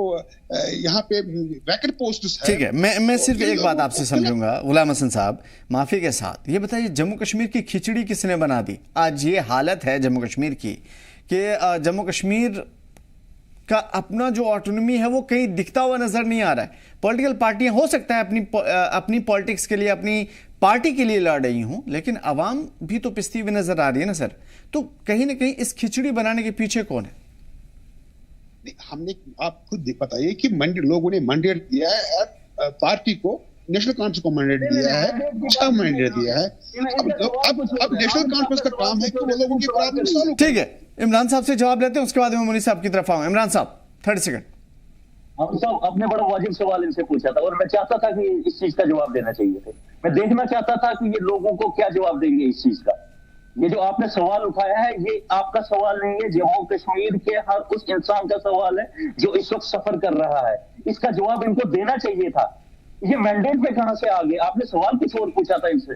यहाँ पे वैकेंट पोस्ट है, ठीक है, मैं सिर्फ एक बात आपसे समझूंगा गुलाम हसन साहब, माफी के साथ ये बताइए, जम्मू कश्मीर की खिचड़ी किसने बना दी? आज ये हालत है जम्मू कश्मीर की कि जम्मू कश्मीर का अपना जो ऑटोनॉमी है वो कहीं दिखता हुआ नजर नहीं आ रहा है। पॉलिटिकल पार्टियां हो सकता है अपनी पॉलिटिक्स के लिए, अपनी पार्टी के लिए लड़ रही हूं, लेकिन अवाम भी तो पिसती हुई नजर आ रही है ना सर। तो कहीं ना कहीं इस खिचड़ी बनाने के पीछे कौन है? हमने, आप खुद बताइए कि लोगों ने मैंडेट दिया है पार्टी को, नेशनल कॉन्फ्रेंस को मैंडेट दिया है, 6 मैंडेट दिया है। अब नेशनल कॉन्फ्रेंस का काम है कि वो लोगों की प्रॉब्लम सॉल्व। ठीक है, इमरान साहब से जवाब लेते हैं, उसके बाद मैं मुनीर साहब की तरफ आऊंगा। इमरान साहब 30 सेकंड। हम सब अपने बड़ा वाजिब सवाल इनसे पूछा था और मैं चाहता था कि इस चीज का जवाब देना चाहिए थे। मैं देखना चाहता था कि ये लोगों को क्या जवाब देंगे इस चीज का। ये जो आपने सवाल उठाया है ये आपका सवाल नहीं है, जम्मू कश्मीर के हर उस इंसान का सवाल है जो इस वक्त सफर कर रहा है। इसका जवाब इनको देना चाहिए था। ये मैंडेट में कहां से आ गए? आपने सवाल कुछ और पूछा था इनसे।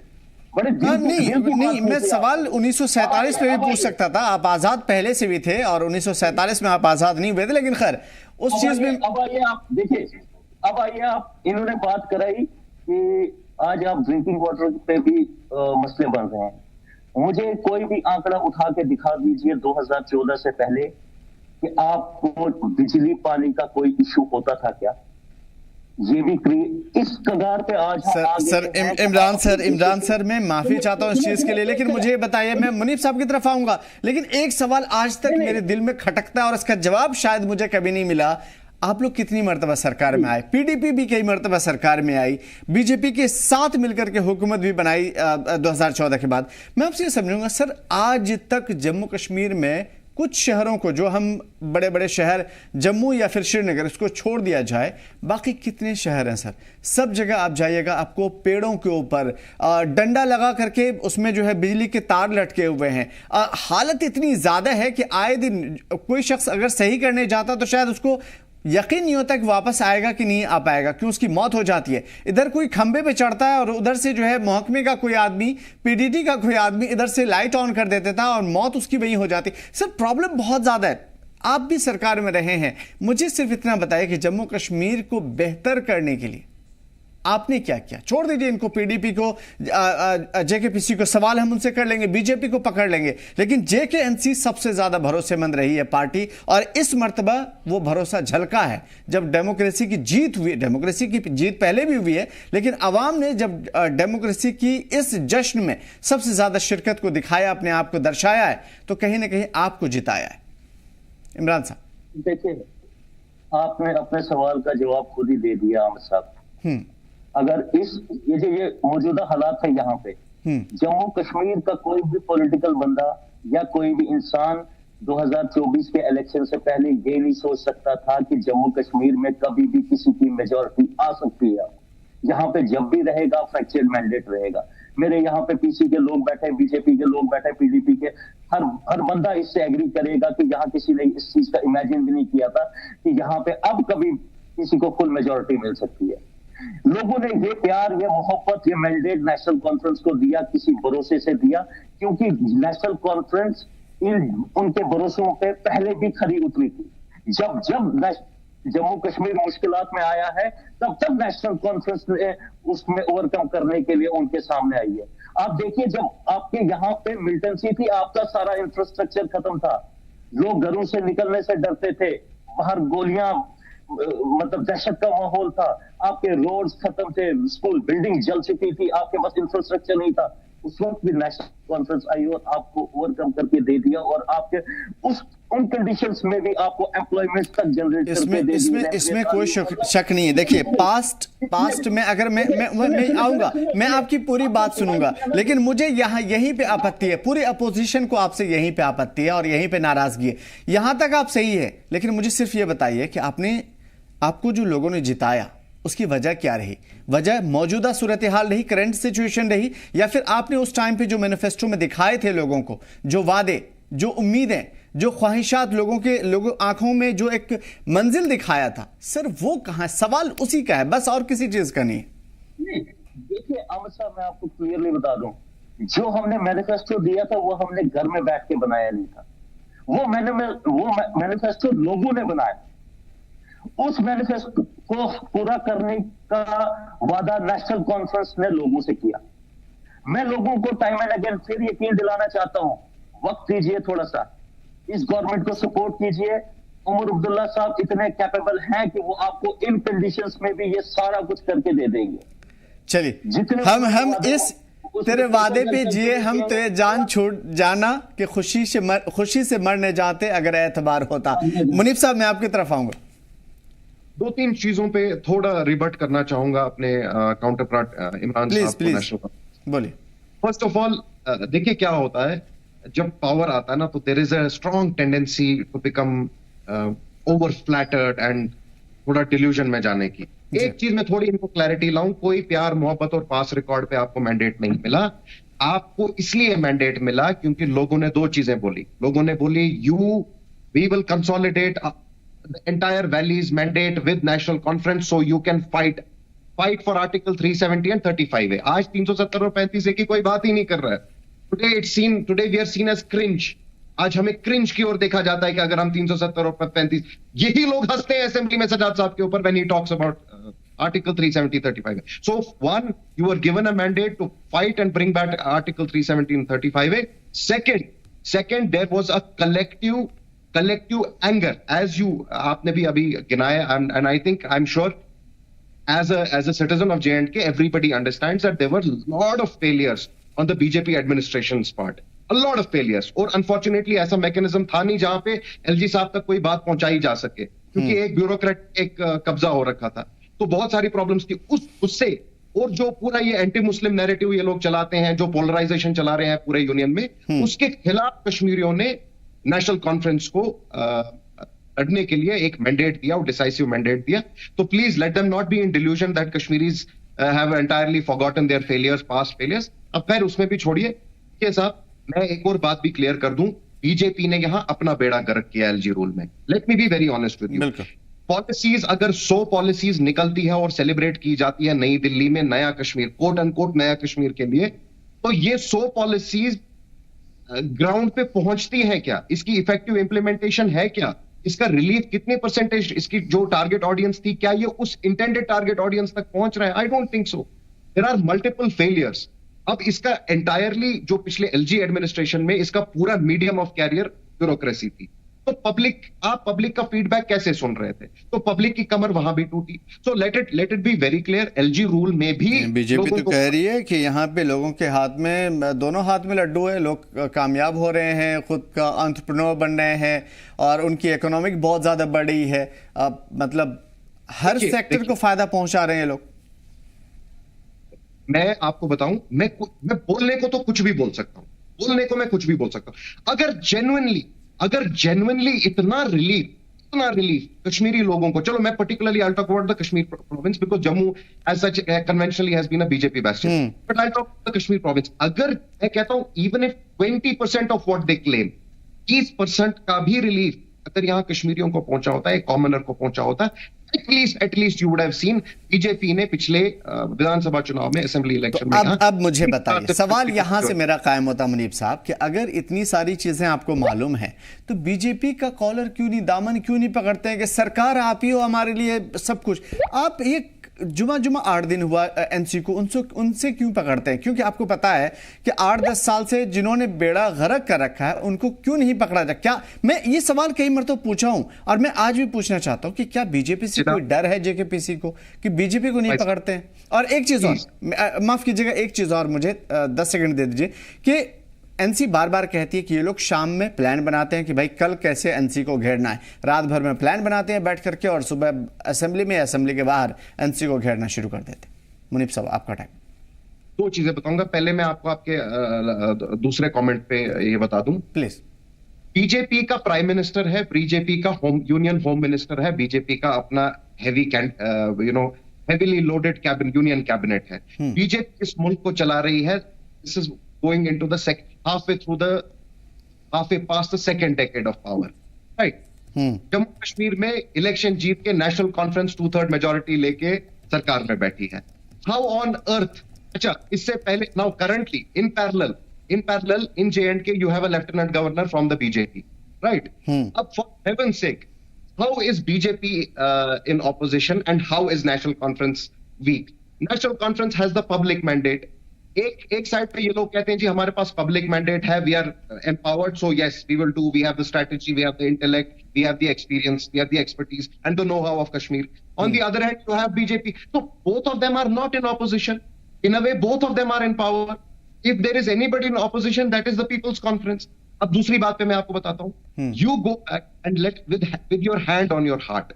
बड़े नहीं, मैं सवाल 1947 में भी पूछ सकता था। आप आजाद पहले से भी थे और 1947 में आप आजाद नहीं हुए थे, लेकिन खैर उस चीज में अब आइए आप देखिए, अब आइए आप, इन्होंने बात कराई कि आज आप ड्रिंकिंग वाटर पे भी मसले बन रहे हैं। मुझे कोई भी आंकड़ा उठा के दिखा दीजिए 2014 से पहले कि आपको बिजली पानी का कोई इशू होता था क्या? ये भी इस कगार पे आज इमरान सर मैं माफी चाहता हूं इस चीज के लिए, लेकिन मुझे बताइए, मैं मुनीब साहब की तरफ आऊंगा, लेकिन एक सवाल आज तक मेरे दिल में खटकता है और इसका जवाब शायद मुझे कभी नहीं मिला। आप लोग कितनी मर्तबा सरकार में आए? पीडीपी भी कई मर्तबा सरकार में आई, बीजेपी के साथ मिलकर के हुकूमत भी बनाई 2014 के बाद। मैं आपसे ये समझूंगा सर, आज तक जम्मू कश्मीर में कुछ शहरों को, जो हम बड़े बड़े शहर जम्मू या फिर श्रीनगर, इसको छोड़ दिया जाए, बाकी कितने शहर हैं सर? सब जगह आप जाइएगा, आपको पेड़ों के ऊपर डंडा लगा करके उसमें जो है बिजली के तार लटके हुए हैं। हालत इतनी ज्यादा है कि आए दिन कोई शख्स अगर सही करने जाता तो शायद उसको यकीन नहीं होता कि वापस आएगा कि नहीं आ पाएगा, क्यों उसकी मौत हो जाती है। इधर कोई खंबे पे चढ़ता है और उधर से जो है महकमे का कोई आदमी, पीडीटी का कोई आदमी इधर से लाइट ऑन कर देता था और मौत उसकी वहीं हो जाती। सर प्रॉब्लम बहुत ज्यादा है। आप भी सरकार में रहे हैं, मुझे सिर्फ इतना बताइए कि जम्मू कश्मीर को बेहतर करने के लिए आपने क्या किया? छोड़ दीजिए इनको, पीडीपी को, जेकेपीसी को सवाल हम उनसे कर लेंगे, बीजेपी को पकड़ लेंगे, लेकिन जेकेएनसी सबसे ज्यादा भरोसेमंद रही है पार्टी, और इस मर्तबा वो भरोसा झलका है जब डेमोक्रेसी की जीत हुई। डेमोक्रेसी की जीत पहले भी हुई है, लेकिन अवाम ने जब डेमोक्रेसी की इस जश्न में सबसे ज्यादा शिरकत को दिखाया, अपने आप को दर्शाया है, तो कहीं ना कहीं आपको जिताया है। इमरान साहब देखिए, आपने अपने सवाल का जवाब खुद ही दे दिया आमिर साहब। अगर ये मौजूदा हालात है यहाँ पे, जम्मू कश्मीर का कोई भी पॉलिटिकल बंदा या कोई भी इंसान 2024 के इलेक्शन से पहले ये नहीं सोच सकता था कि जम्मू कश्मीर में कभी भी किसी की मेजॉरिटी आ सकती है। यहाँ पे जब भी रहेगा फ्रैक्चर्ड मैंडेट रहेगा। मेरे यहाँ पे पीसी के लोग बैठे, बीजेपी के लोग बैठे, पीडीपी के, हर बंदा इससे एग्री करेगा कि यहाँ किसी ने इस चीज का इमेजिन भी नहीं किया था कि यहाँ पे अब कभी किसी को फुल मेजॉरिटी मिल सकती है। लोगों ने ये प्यार, ये मोहब्बत, ये मैंडेट नेशनल कॉन्फ्रेंस को दिया, किसी भरोसे से दिया, क्योंकि नेशनल कॉन्फ्रेंस उनके भरोसों पे पहले भी खरी उतरी थी। जब जम्मू कश्मीर मुश्किलात में आया है, तब नेशनल कॉन्फ्रेंस ने उसमें ओवरकम करने के लिए उनके सामने आई है। आप देखिए, जब आपके यहाँ पे मिलिटेंसी थी, आपका सारा इंफ्रास्ट्रक्चर खत्म था, लोग घरों से निकलने से डरते थे, बाहर गोलियां, मतलब दहशत का माहौल था, आपके रोड्स खत्म थे, स्कूल बिल्डिंग जल चुकी थी, आपके पास इंफ्रास्ट्रक्चर नहीं था। उस वक्त भी नेशनल कॉन्फ्रेंस आई और आपको ओवरकम करके दे दिया, और आपके उन कंडीशंस में भी आपको एम्प्लॉयमेंट तक जनरेट करके दे दिया। इसमें कोई शक नहीं है। देखिए, पास्ट में अगर मैं आऊंगा, मैं आपकी पूरी बात सुनूंगा, लेकिन मुझे यहाँ यहीं पे आपत्ति है, पूरी अपोजिशन को आपसे यहीं पे आपत्ति है और यहीं पे नाराजगी है। यहां तक आप सही है, लेकिन मुझे सिर्फ ये बताइए कि आपको जो लोगों ने जिताया उसकी वजह क्या रही? वजह मौजूदा सूरत हाल रही, करंट सिचुएशन रही, या फिर आपने उस टाइम पे जो मैनिफेस्टो में दिखाए थे लोगों को, जो वादे, जो उम्मीदें, जो ख्वाहिशात, लोगों आंखों में जो एक मंजिल दिखाया था, सर वो कहां? सवाल उसी का है बस, और किसी चीज का नहीं। देखिए अमित साहब, मैं आपको क्लियरली बता दूं, जो हमने मैनिफेस्टो दिया था वो हमने घर में बैठ के बनाया नहीं था। वो मैनिफेस्टो लोगों ने बनाया, उस मैनिफेस्टो को पूरा करने का वादा नेशनल कॉन्फ्रेंस ने लोगों से किया। मैं लोगों को टाइम एंड अगेन फिर यकीन दिलाना चाहता हूं, वक्त दीजिए थोड़ा सा, इस गवर्नमेंट को सपोर्ट कीजिए। उमर अब्दुल्ला साहब इतने कैपेबल हैं कि वो आपको इन कंडीशंस में भी ये सारा कुछ करके दे देंगे। चलिए हम इस तेरे वादे पे जिए, हम तेरे जान छोड़ जाना कि खुशी से मरने जाते अगर एतबार होता। मुनीब साहब मैं आपकी तरफ आऊंगा। 2-3 चीजों पे थोड़ा रिबट करना चाहूंगा अपने काउंटर पार्ट इमरान साहब को। बोलिए। फर्स्ट ऑफ ऑल देखिए क्या होता है जब पावर आता है ना, तो there is a strong tendency to become over flattered and थोड़ा डिल्यूजन में जाने की। एक चीज में थोड़ी इनको क्लैरिटी लाऊं, कोई प्यार मोहब्बत और पास रिकॉर्ड पे आपको मैंडेट नहीं मिला। आपको इसलिए मैंडेट मिला क्योंकि लोगों ने 2 चीजें बोली। लोगों ने बोली we will consolidate the entire Valley's mandate with national conference so you can fight for article 370 and 35A। आज 370 और 35A की कोई बात ही नहीं कर रहा है। Today we are seen as cringe। आज हमें क्रिंज की ओर देखा जाता है कि अगर हम 370 और 35, यही लोग हंसते हैं असेंबली में सजाद साहब के ऊपर when he talks about article 370 35A। so one, you were given a mandate to fight and bring back article 370 and 35A। second there was a collective anger, as आपने भी अभी गिनाया, and I think I'm sure as a citizen of J&K everybody understands that there were a lot of failures on the BJP administration's part, a lot of failures। और unfortunately ऐसा mechanism था नहीं जहां पे LG साहब तक कोई बात पहुंचाई जा सके, क्योंकि एक ब्यूरोक्रेट एक कब्जा हो रखा था, तो बहुत सारी प्रॉब्लम्स थी उससे। और जो पूरा ये एंटी मुस्लिम नैरेटिव ये लोग चलाते हैं, जो पोलराइजेशन चला रहे हैं पूरे यूनियन में, उसके खिलाफ कश्मीरियों ने नेशनल कॉन्फ्रेंस को लड़ने के लिए एक मैंडेट दिया और डिसाइसिव मैंडेट दिया। तो please let them not be in delusion that Kashmiris have entirely forgotten their failures, past failures. अब खैर उसमें भी छोड़िए के साहब, मैं एक और बात भी क्लियर कर दूं, बीजेपी ने यहां अपना बेड़ा गर्क किया एलजी रूल में। Let me be very honest with you. Policies अगर 100 पॉलिसीज निकलती है और सेलिब्रेट की जाती है नई दिल्ली में नया कश्मीर, कोट अनकोट नया कश्मीर के लिए, तो ये 100 पॉलिसीज ग्राउंड पे पहुंचती है क्या? इसकी इफेक्टिव इंप्लीमेंटेशन है क्या? इसका रिलीफ कितने परसेंटेज, इसकी जो टारगेट ऑडियंस थी, क्या ये उस इंटेंडेड टारगेट ऑडियंस तक पहुंच रहा है? I don't think so. There are multiple failures. अब इसका एंटायरली जो पिछले एलजी एडमिनिस्ट्रेशन में इसका पूरा मीडियम ऑफ कैरियर ब्यूरोक्रेसी थी, तो आप पब्लिक का फीडबैक कैसे सुन रहे थे? तो पब्लिक की कमर वहां भी टूटी। So let it be very clear, LG rule में भी बीजेपी तो कह रही है कि यहाँ पे लोगों के हाथ में, दोनों हाथ में लड्डू है, लोग कामयाब हो रहे हैं, खुद का एंटरप्रेन्योर बन रहे हैं और उनकी इकोनॉमिक बहुत ज्यादा बढ़ी है। मतलब हर सेक्टर को फायदा पहुंचा रहे हैं लोग। मैं आपको बताऊं, मैं बोलने को तो कुछ भी बोल सकता हूं, अगर जेन्युइनली इतना रिलीफ कश्मीरी लोगों को, चलो मैं particularly I talk about the Kashmir province because Jammu as such conventionally has been a BJP bastion, but I talk the Kashmir province. अगर मैं कहता हूं even if 20% of what they claim, 30% का भी रिलीफ अगर यहां कश्मीरियों को पहुंचा होता है, कॉमनर को पहुंचा होता है, at least you would have seen BJP ने पिछले विधानसभा चुनाव में, असेंबली इलेक्शन में। अब मुझे बताइए, सवाल यहां से मेरा कायम होता मुनीब साहब कि अगर इतनी सारी चीजें आपको मालूम है तो बीजेपी का कॉलर क्यों नहीं, दामन क्यों नहीं पकड़ते हैं कि सरकार आप ही हो हमारे लिए सब कुछ? आप ये जुमा 8 दिन हुआ एनसी को, उनसे क्यों पकड़ते हैं? क्योंकि आपको पता है कि 8-10 साल से जिन्होंने बेड़ा गर्क कर रखा है उनको क्यों नहीं पकड़ा जाए? क्या मैं ये सवाल कई मरतबा पूछा हूं और मैं आज भी पूछना चाहता हूं कि क्या बीजेपी से कोई डर है जेकेपीसी को कि बीजेपी को नहीं पकड़ते हैं? और एक चीज और, माफ कीजिएगा, एक चीज और मुझे 10 सेकंड दे दीजिए कि एनसी बार बार कहती है कि ये लोग शाम में प्लान बनाते हैं कि भाई कल कैसे एनसी को घेरना है, रात भर में प्लान बनाते हैं बैठ करके और सुबह असेंबली के बाहर एनसी को घेरना शुरू कर देते हैं। मुनीब साहब आपका टाइम। 2 चीजें बताऊंगा, पहले मैं आपको आपके दूसरे कमेंट पे ये बता दूं प्लीज। बीजेपी का प्राइम मिनिस्टर है, बीजेपी का यूनियन होम मिनिस्टर है, बीजेपी का अपना हेवीली लोडेड यूनियन कैबिनेट है। बीजेपी इस मुल्क को चला रही है, this is going into the halfway past the second decade of power, right? Jammu Kashmir में इलेक्शन जीत के नेशनल कॉन्फ्रेंस 2/3 मेजॉरिटी लेके सरकार में बैठी है। How on earth? अच्छा, इससे पहले now currently in parallel in J&K you have a lieutenant governor from the BJP, right? For heaven's sake, how is BJP in opposition and how is National Conference weak? National Conference has the public mandate. एक side पे ये लोग कहते हैं जी हमारे पास public mandate है, we are empowered, so yes we will do, we have the strategy, we have the intellect, we have the experience, we have the expertise and the know how of Kashmir. On the other hand you have BJP. So both of them are not in opposition. In a way, both of them are in power. If there is anybody in opposition, that is the People's Conference. अब दूसरी बात पे मैं आपको बताता हूँ. You go back and let with your hand on your heart.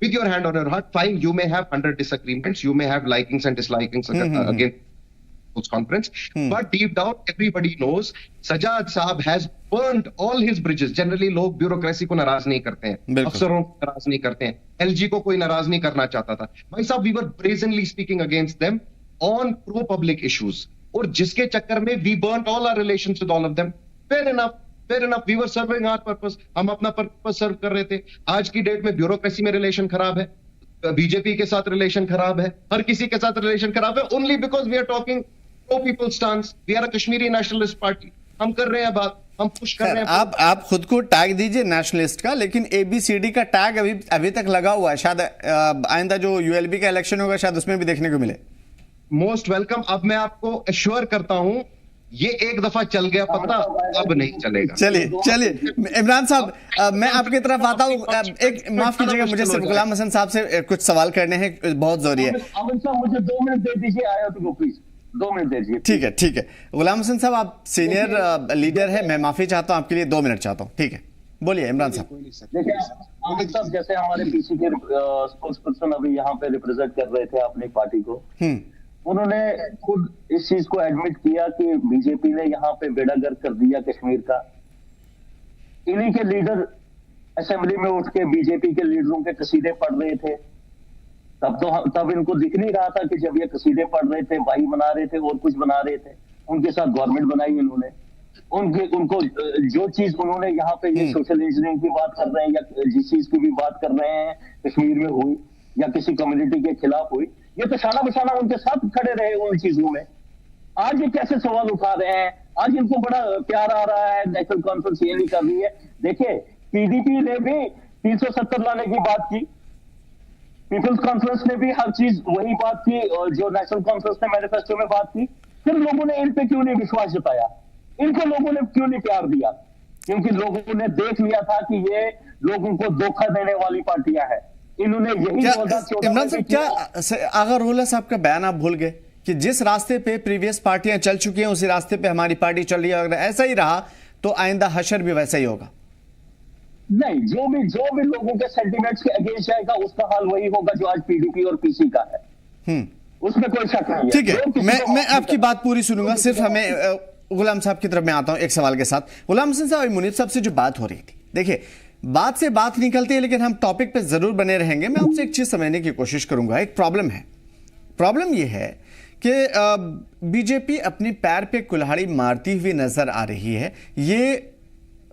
With your hand on your heart, fine, you may have 100 disagreements, you may have likings and dislikings against People's Conference, but deep down everybody knows Sajjad Saab has burned all his bridges. Generally लोग bureaucracy को नाराज नहीं करते हैं, अफसरों को नाराज नहीं करते हैं, LG को कोई नाराज नहीं करना चाहता था. भाई साहब, we were brazenly speaking against them on pro public issues, और जिसके चक्कर में we burnt all our relations with all of them. Fair enough, we were serving our purpose. हम अपना पर्पस सर्व कर रहे थे. आज की डेट में ब्यूरोक्रेसी में रिलेशन खराब है, बीजेपी के साथ रिलेशन खराब है, हर किसी के साथ रिलेशन खराब है, only because we are talking pro people stance. We are a Kashmiri nationalist party. हम कर रहे हैं बात, हम पुश कर रहे हैं. आप खुद को टैग दीजिए नेशनलिस्ट का, लेकिन ABCD का टैग अभी तक लगा हुआ है. शायद आइंदा जो ULB का इलेक्शन होगा शायद उसमें भी देखने को मिले. Most welcome. अब मैं आपको एश्योर करता हूं, ये एक दफा चल गया पता, अब नहीं चलेगा. चलिए इमरान साहब, मैं आपकी तरफ आता हूँ. एक माफ कीजिएगा, मुझे सिर्फ गुलाम हसन साहब से कुछ सवाल करने हैं, बहुत जरूरी है. मुझे 2 मिनट दे दीजिए, आया तो प्लीज 2 मिनट दीजिए. ठीक है. गुलाम हसन साहब, आप सीनियर लीडर है, मैं माफी चाहता हूँ आपके लिए, 2 मिनट चाहता हूँ. ठीक है, बोलिए इमरान साहब. देखिए आमिर साहब, जैसे हमारे पीसी के स्पोक्स पर्सन अभी यहाँ पे रिप्रेजेंट कर रहे थे अपनी पार्टी को, उन्होंने खुद इस चीज को एडमिट किया कि बीजेपी ने यहाँ पे बेड़ा गर्क कर दिया कश्मीर का. इन्हीं के लीडर असेंबली में उठ के बीजेपी के लीडरों के कसीदे पढ़ रहे थे. तब इनको दिख नहीं रहा था कि जब ये कसीदे पढ़ रहे थे, भाई बना रहे थे और कुछ बना रहे थे. उनके साथ गवर्नमेंट बनाई इन्होंने. उनको जो चीज उन्होंने यहाँ पे ये सोशल इंजीनियरिंग की बात कर रहे हैं या जिस चीज की भी बात कर रहे हैं कश्मीर में हुई या किसी कम्युनिटी के खिलाफ हुई, ये तो शाना बशाना उनके साथ खड़े रहे उन चीजों में. आज ये कैसे सवाल उठा रहे हैं? आज इनको बड़ा प्यार आ रहा है, नेशनल कॉन्फ्रेंस ये नहीं कर रही है. देखिए PDP ने भी 370 लाने की बात की, पीपल्स कॉन्फ्रेंस ने भी हर चीज वही बात की और जो नेशनल कॉन्फ्रेंस ने मैनिफेस्टो में बात की. फिर लोगों ने इन पे क्यों नहीं विश्वास जताया? इनको लोगों ने क्यों नहीं प्यार दिया? क्योंकि लोगों ने देख लिया था कि ये लोगों को धोखा देने वाली पार्टियां हैं. इन्होंने यही इमरान साहब, क्या आगा रोला साहब का बयान आप भूल गए कि जिस रास्ते पे प्रीवियस पार्टियां चल चुकी हैं उसी रास्ते पे हमारी पार्टी चल रही है? अगर ऐसा ही रहा तो आइंदा हशर भी वैसा ही होगा. नहीं, जो भी लोगों के सेंटिमेंट्स के अगेंस्ट जाएगा उसका हाल वही होगा जो आज PDP और PC का है. उसमें कोई शक नहीं है. ठीक है, मैं आपकी बात पूरी सुनूंगा. सिर्फ हमें गुलाम साहब की तरफ मैं आता हूं एक सवाल के साथ. गुलाम हसन साहब, मुनीब साहब से जो बात हो रही थी, देखिए बात से बात निकलती है लेकिन हम टॉपिक पे जरूर बने रहेंगे. मैं आपसे एक चीज समझने की कोशिश करूंगा. एक प्रॉब्लम यह है कि बीजेपी अपनी पैर पे कुल्हाड़ी मारती हुई नजर आ रही है. ये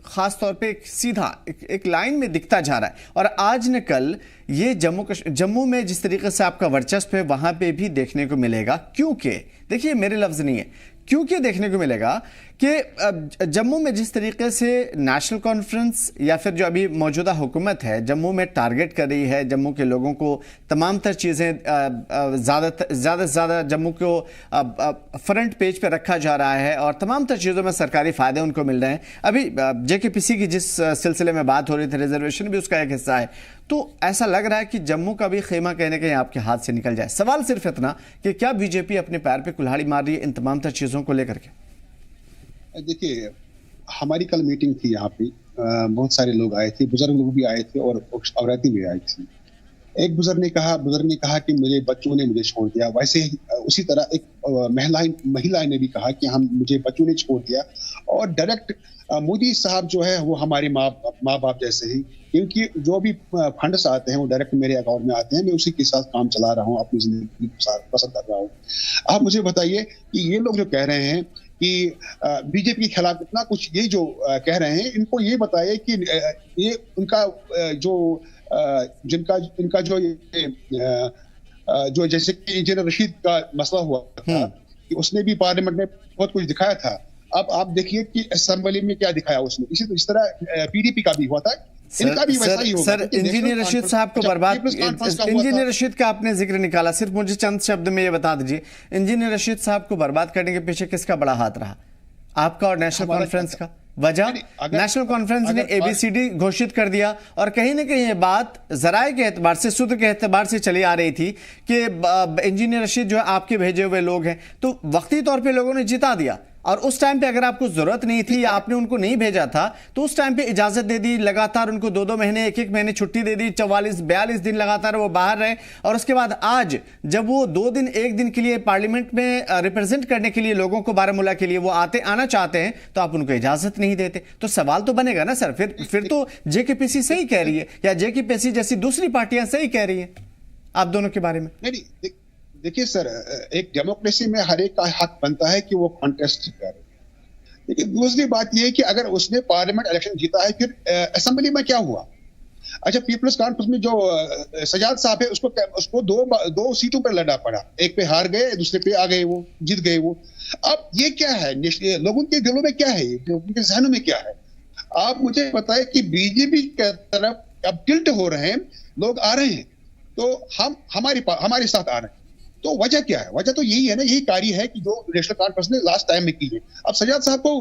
खास तौर पे सीधा एक लाइन में दिखता जा रहा है. और आज न कल ये जम्मू में जिस तरीके से आपका वर्चस्व है वहां पे भी देखने को मिलेगा. क्योंकि देखिए, मेरे लफ्ज नहीं है, क्योंकि देखने को मिलेगा कि जम्मू में जिस तरीके से नेशनल कॉन्फ्रेंस या फिर जो अभी मौजूदा हुकूमत है जम्मू में टारगेट कर रही है, जम्मू के लोगों को तमाम तर चीज़ें ज़्यादा से ज़्यादा जम्मू को फ्रंट पेज पे रखा जा रहा है और तमाम तर चीज़ों में सरकारी फ़ायदे उनको मिल रहे हैं. अभी JKPC की जिस सिलसिले में बात हो रही थी, रिजर्वेशन भी उसका एक हिस्सा है. तो ऐसा लग रहा है कि जम्मू का भी खेमा कहीं ना कहीं आपके हाथ से निकल जाए. सवाल सिर्फ इतना कि क्या बीजेपी अपने पैर पे कुल्हाड़ी मार रही है इन तमाम तर चीज़ों को लेकर के? देखिए, हमारी कल मीटिंग थी यहाँ पे, बहुत सारे लोग आए थे, बुजुर्ग लोग भी आए थे और औरतें भी आई थी. एक बुजुर्ग ने कहा कि मेरे बच्चों ने मुझे छोड़ दिया. वैसे ही उसी तरह एक महिला ने भी कहा कि मुझे बच्चों ने छोड़ दिया. और डायरेक्ट मोदी साहब जो है वो हमारे माँ बाप जैसे ही, क्योंकि जो भी फंड्स आते हैं वो डायरेक्ट मेरे अकाउंट में आते हैं. मैं उसी के साथ काम चला रहा हूँ, अपनी जिंदगी पसंद कर रहा हूँ. आप मुझे बताइए कि ये लोग जो कह रहे हैं कि बीजेपी के खिलाफ इतना कुछ, ये जो कह रहे हैं, इनको ये बताइए कि ये उनका इनका जो जैसे कि इंजीनियर रशीद का मसला हुआ था कि उसने भी पार्लियामेंट में बहुत कुछ दिखाया था. अब आप देखिए कि असेंबली में क्या दिखाया उसने, इस तरह पीडीपी का भी हुआ था, इनका भी वैसा ही होगा। सर इंजीनियर रशीद साहब को बर्बाद, इंजीनियर रशीद का आपने जिक्र निकाला, सिर्फ मुझे चंद शब्द में ये बता दीजिए, इंजीनियर रशीद साहब को बर्बाद करने के पीछे किसका बड़ा हाथ रहा, आपका और नेशनल कॉन्फ्रेंस का? वजह, नेशनल कॉन्फ्रेंस ने एबीसीडी घोषित कर दिया और कहीं ना कहीं ये बात जराए के एतबार से, सूत्र के एतबार से चली आ रही थी कि इंजीनियर रशीद जो है आपके भेजे हुए लोग हैं, तो वक्ती तौर पे लोगों ने जिता दिया। और उस टाइम पे अगर आपको जरूरत नहीं थी या आपने उनको नहीं भेजा था तो उस टाइम पे इजाजत दे दी, लगातार उनको 2-2 महीने 1-1 महीने छुट्टी दे दी, 44-42 दिन लगातार वो बाहर रहे, और उसके बाद आज जब वो 2 दिन 1 दिन के लिए पार्लियामेंट में रिप्रेजेंट करने के लिए लोगों को, बारामूला के लिए वो आना चाहते हैं, तो आप उनको इजाजत नहीं देते। तो सवाल तो बनेगा ना सर, फिर तो जेकेपीसी सही कह रही है या जेकेपीसी जैसी दूसरी पार्टियां सही कह रही है आप दोनों के बारे में? नहीं, देखिए सर, एक डेमोक्रेसी में हर एक का हक बनता है कि वो कॉन्टेस्ट करे, लेकिन दूसरी बात यह है कि अगर उसने पार्लियामेंट इलेक्शन जीता है, फिर असेंबली में क्या हुआ? अच्छा, पीपल्स कॉन्फ्रेंस में जो सजाद साहब है, उसको दो सीटों पर लड़ना पड़ा, एक पे हार गए, दूसरे पे आ गए, वो जीत गए वो। अब ये क्या है, लोगों के दिलों में क्या है, उनके जहनों में क्या है? आप मुझे बताएं कि बीजेपी की तरफ अब टिल्ट हो रहे हैं, लोग आ रहे हैं, तो हम हमारे साथ आ रहे हैं, तो वजह क्या है? वजह तो यही है ना, यही कार्य है कि जो नेशनल कॉन्फ्रेंस ने लास्ट टाइम में की है। अब सजाद साहब को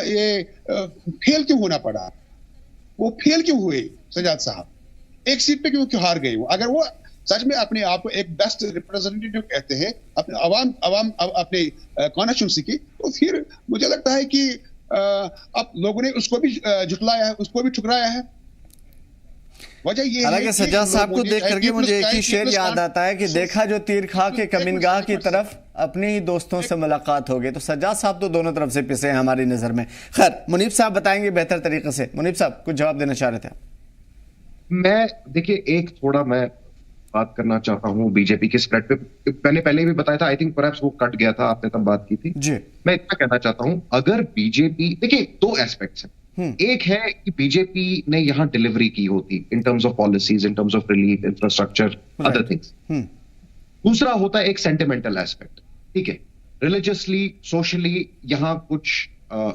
ये फेल क्यों होना पड़ा? वो फेल क्यों हुए सजाद साहब? एक सीट पे क्यों हार गए वो? अगर वो सच में अपने आप को एक बेस्ट रिप्रेजेंटेटिव कहते हैं अपने अवाम अपने कॉन्स्टिट्यूंसी की, तो फिर मुझे लगता है कि अब लोगों ने उसको भी झुटलाया है, उसको भी ठुकराया है। वजह ये है कि सज्जाद साहब को देख करके मुझे एक ही शेर याद आता है कि देखा जो तीर खा के कमीनगाह की तरफ, अपने ही दोस्तों से मुलाकात हो गई। तो सज्जाद साहब तो दोनों तरफ से पिसे हैं हमारी नजर में। खैर, मुनीब साहब बताएंगे बेहतर तरीके से। मुनीब साहब कुछ जवाब देना चाह रहे थे? मैं देखिए एक थोड़ा मैं बात करना चाहता हूं बीजेपी के स्प्रेड पे। पहले भी बताया था, आई थिंक परहैप्स वो कट गया था, आपने तब बात की थी जी। मैं इतना कहना चाहता हूं, अगर बीजेपी, देखिए 2 एस्पेक्ट्स हैं। एक है कि बीजेपी ने यहां डिलीवरी की होती in terms of policies, in terms of relief, infrastructure, other things. दूसरा होता है एक सेंटिमेंटल एस्पेक्ट, ठीक है, रिलीजियसली, सोशली यहां कुछ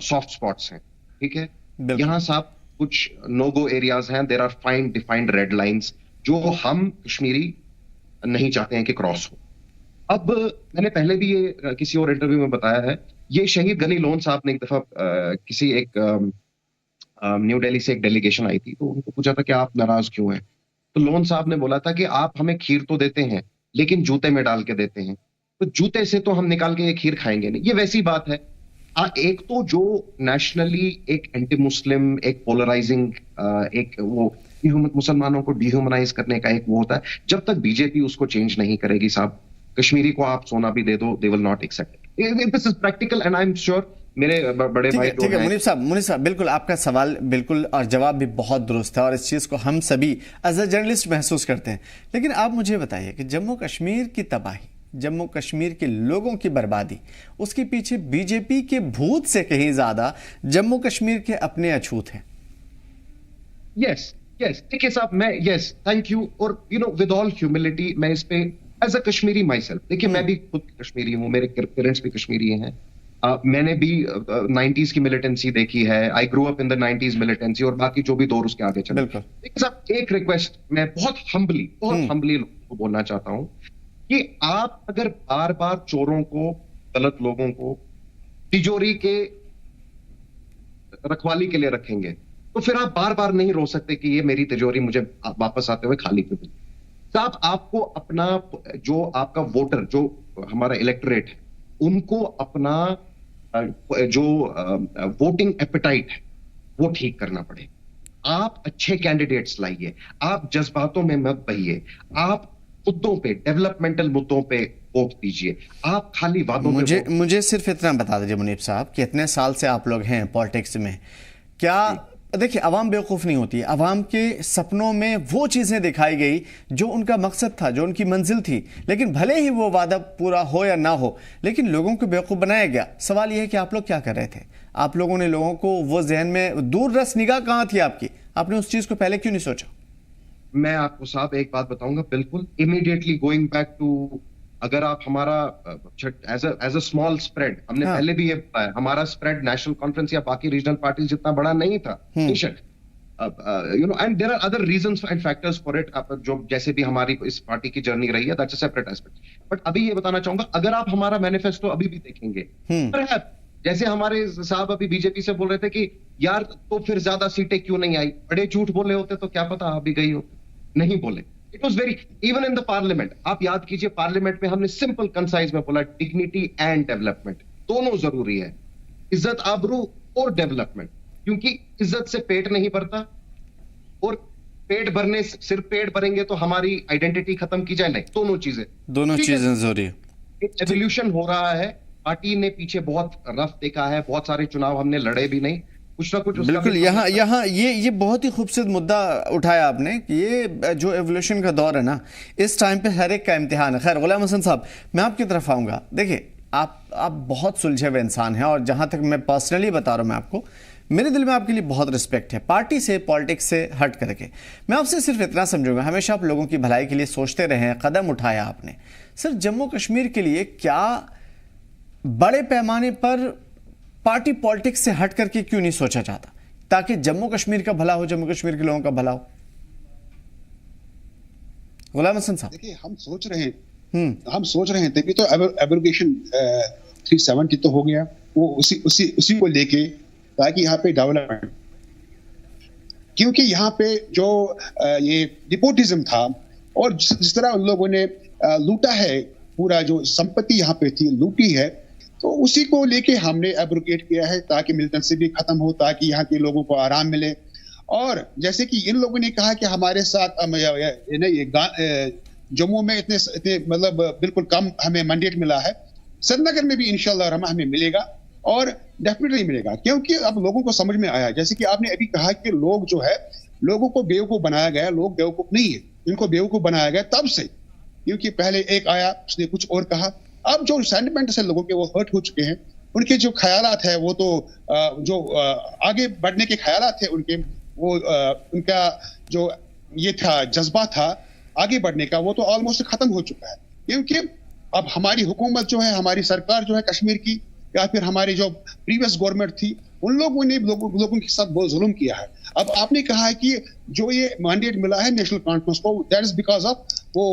सॉफ्ट स्पॉट्स हैं, ठीक है, यहां साहब कुछ नो गो एरियाज हैं, there are fine defined red lines जो हम कश्मीरी नहीं चाहते हैं कि क्रॉस हो। अब मैंने पहले भी ये किसी और इंटरव्यू में बताया है, ये शहीद गनी लोन साहब ने एक दफा किसी एक न्यू दिल्ली से एक डेलीगेशन आई थी, तो उनको पूछा था कि आप नाराज क्यों हैं, तो लोन साहब ने बोला था कि आप हमें खीर तो देते हैं लेकिन जूते में डाल के देते हैं, तो जूते से तो हम निकाल के ये खीर खाएंगे नहीं। ये वैसी बात है। एक तो जो नेशनली एक एंटी मुस्लिम, एक पोलराइजिंग, एक वो मुसलमानों को डिह्यूमनाइज करने का एक वो होता है, जब तक बीजेपी उसको चेंज नहीं करेगी साहब, कश्मीरी को आप सोना भी दे दो, they will not accept. This is practical and I am sure मेरे बड़े भाई ठीक है मुनीब साहब बिल्कुल आपका सवाल बिल्कुल और जवाब भी बहुत दुरुस्त है और इस चीज को हम सभी एज अ जर्नलिस्ट महसूस करते हैं। लेकिन आप मुझे बताइए कि जम्मू कश्मीर की तबाही, जम्मू कश्मीर के लोगों की बर्बादी, उसके पीछे बीजेपी के भूत से कहीं ज्यादा जम्मू कश्मीर के अपने अछूत हैं। यस देखिए साहब, मैं थैंक यू, और you know with all humility मैं इस पे as a Kashmiri myself, देखिए मैं भी खुद कश्मीरी हूँ, मेरे पेरेंट्स भी कश्मीरी हैं, मैंने भी 90s की मिलिटेंसी देखी है, I grow up in the 90s militancy और बाकी जो भी दौर उसके आगे चले। एक रिक्वेस्ट मैं बहुत हम्बली लोगों को बोलना चाहता हूं कि आप अगर बार बार चोरों को, गलत लोगों को तिजोरी के रखवाली के लिए रखेंगे तो फिर आप बार बार नहीं रो सकते कि ये मेरी तिजोरी मुझे वापस आते हुए खाली क्यों। साहब आपको अपना जो आपका वोटर, जो हमारा इलेक्टोरेट है, उनको अपना जो वोटिंग एपेटाइट है वो ठीक करना पड़े। आप अच्छे कैंडिडेट्स लाइए, आप जज्बातों में मत बहिए, आप मुद्दों पे, डेवलपमेंटल मुद्दों पे वोट दीजिए, आप खाली वादों मुझे सिर्फ इतना बता दीजिए मुनीब साहब कि इतने साल से आप लोग हैं पॉलिटिक्स में, क्या देखिए अवाम बेवकूफ़ नहीं होती, अवाम के सपनों में वो चीज़ें दिखाई गई जो उनका मकसद था, जो उनकी मंजिल थी, लेकिन भले ही वो वादा पूरा हो या ना हो, लेकिन लोगों को बेवकूफ़ बनाया गया। सवाल यह है कि आप लोग क्या कर रहे थे? आप लोगों ने लोगों को वो जहन में दूररस निगाह कहाँ थी आपकी? आपने उस चीज़ को पहले क्यों नहीं सोचा? मैं आपको साहब एक बात बताऊंगा, बिल्कुल इमीडिएटली गोइंग बैक टू अगर आप हमारा एज अ स्मॉल स्प्रेड, हमने पहले भी ये बताया, हमारा स्प्रेड नेशनल कॉन्फ्रेंस या बाकी रीजनल पार्टीज जितना बड़ा नहीं था, बेशक, and there are other reasons and factors for it, जो जैसे भी हमारी इस पार्टी की जर्नी रही है, that's a separate aspect. But अभी ये बताना चाहूंगा, अगर आप हमारा मैनिफेस्टो अभी भी देखेंगे, जैसे हमारे साहब अभी बीजेपी से बोल रहे थे कि यार तो फिर ज्यादा सीटें क्यों नहीं आई, बड़े झूठ बोले होते तो क्या पता अभी गई हो, नहीं बोले। It was very, even in the parliament, आप याद कीजिए पार्लियामेंट में हमने सिंपल कंसाइज में बोला डिग्निटी एंड डेवलपमेंट दोनों जरूरी है, इज्जत आबरू और डेवलपमेंट, क्योंकि इज्जत से पेट नहीं भरता, और पेट भरने सिर्फ पेट भरेंगे तो हमारी आइडेंटिटी खत्म की जाए, नहीं, दोनों चीजें जरूरी है। एक एवोल्यूशन हो रहा है, पार्टी ने पीछे बहुत रफ देखा है, बहुत सारे चुनाव हमने लड़े भी नहीं, कुछ ना कुछ। बिल्कुल, यहाँ ये बहुत ही खूबसूरत मुद्दा उठाया आपने कि ये जो एवोल्यूशन का दौर है ना, इस टाइम पे हर एक का इम्तिहान है। खैर गुलाम हसन साहब, मैं आपकी तरफ आऊँगा। देखिए, आप बहुत सुलझे हुए इंसान हैं, और जहाँ तक मैं पर्सनली बता रहा हूँ मैं आपको, मेरे दिल में आपके लिए बहुत रिस्पेक्ट है, पार्टी से, पॉलिटिक्स से हट करके। मैं आपसे सिर्फ इतना समझूंगा, हमेशा आप लोगों की भलाई के लिए सोचते रहे हैं, कदम उठाया आपने, सिर्फ जम्मू कश्मीर के लिए क्या बड़े पैमाने पर पार्टी पॉलिटिक्स से हट करके क्यों नहीं सोचा जाता, ताकि जम्मू कश्मीर का भला हो, जम्मू कश्मीर के लोगों का भला हो? गुलाम हसन साहब, देखिए, हम सोच रहे हैं तभी तो एब्रोगेशन 370 तो हो गया, वो उसी को लेके, ताकि यहाँ पे डेवलपमेंट, क्योंकि यहाँ पे जो ये डिपोटिज्म था, और जिस तरह उन लोगों ने लूटा है, पूरा जो संपत्ति यहाँ पे थी लूटी है, तो उसी को लेके हमने एब्रोगेट किया है, ताकि मिलिटेंसी भी खत्म हो, ताकि यहाँ के लोगों को आराम मिले। और जैसे कि इन लोगों ने कहा कि हमारे साथ जम्मू में इतने मतलब बिल्कुल कम हमें मैंडेट मिला है, श्रीनगर में भी इंशाल्लाह रहमान हमें मिलेगा, और डेफिनेटली मिलेगा, क्योंकि अब लोगों को समझ में आया, जैसे कि आपने अभी कहा कि लोग जो है, लोगों को बेवकूफ बनाया गया, लोग बेवकूफ नहीं है, इनको बेवकूफ बनाया गया तब से, क्योंकि पहले एक आया, उसने कुछ और कहा, अब जो सेंटिमेंट है लोगों के, वो हर्ट हो चुके हैं, उनके जो ख्यालात है, वो तो जो आगे बढ़ने के ख्यालात थे उनके, वो उनका जो ये था जज्बा था आगे बढ़ने का, वो तो ऑलमोस्ट खत्म हो चुका है, क्योंकि अब हमारी हुकूमत जो है, हमारी सरकार जो है कश्मीर की, या फिर हमारी जो प्रीवियस गवर्नमेंट थी, उन लोगों ने लोगों के साथ बहुत जुल्म किया है। अब आपने कहा है कि जो ये मैंडेट मिला है नेशनल कॉन्फ्रेंस को, दैट इज बिकॉज ऑफ वो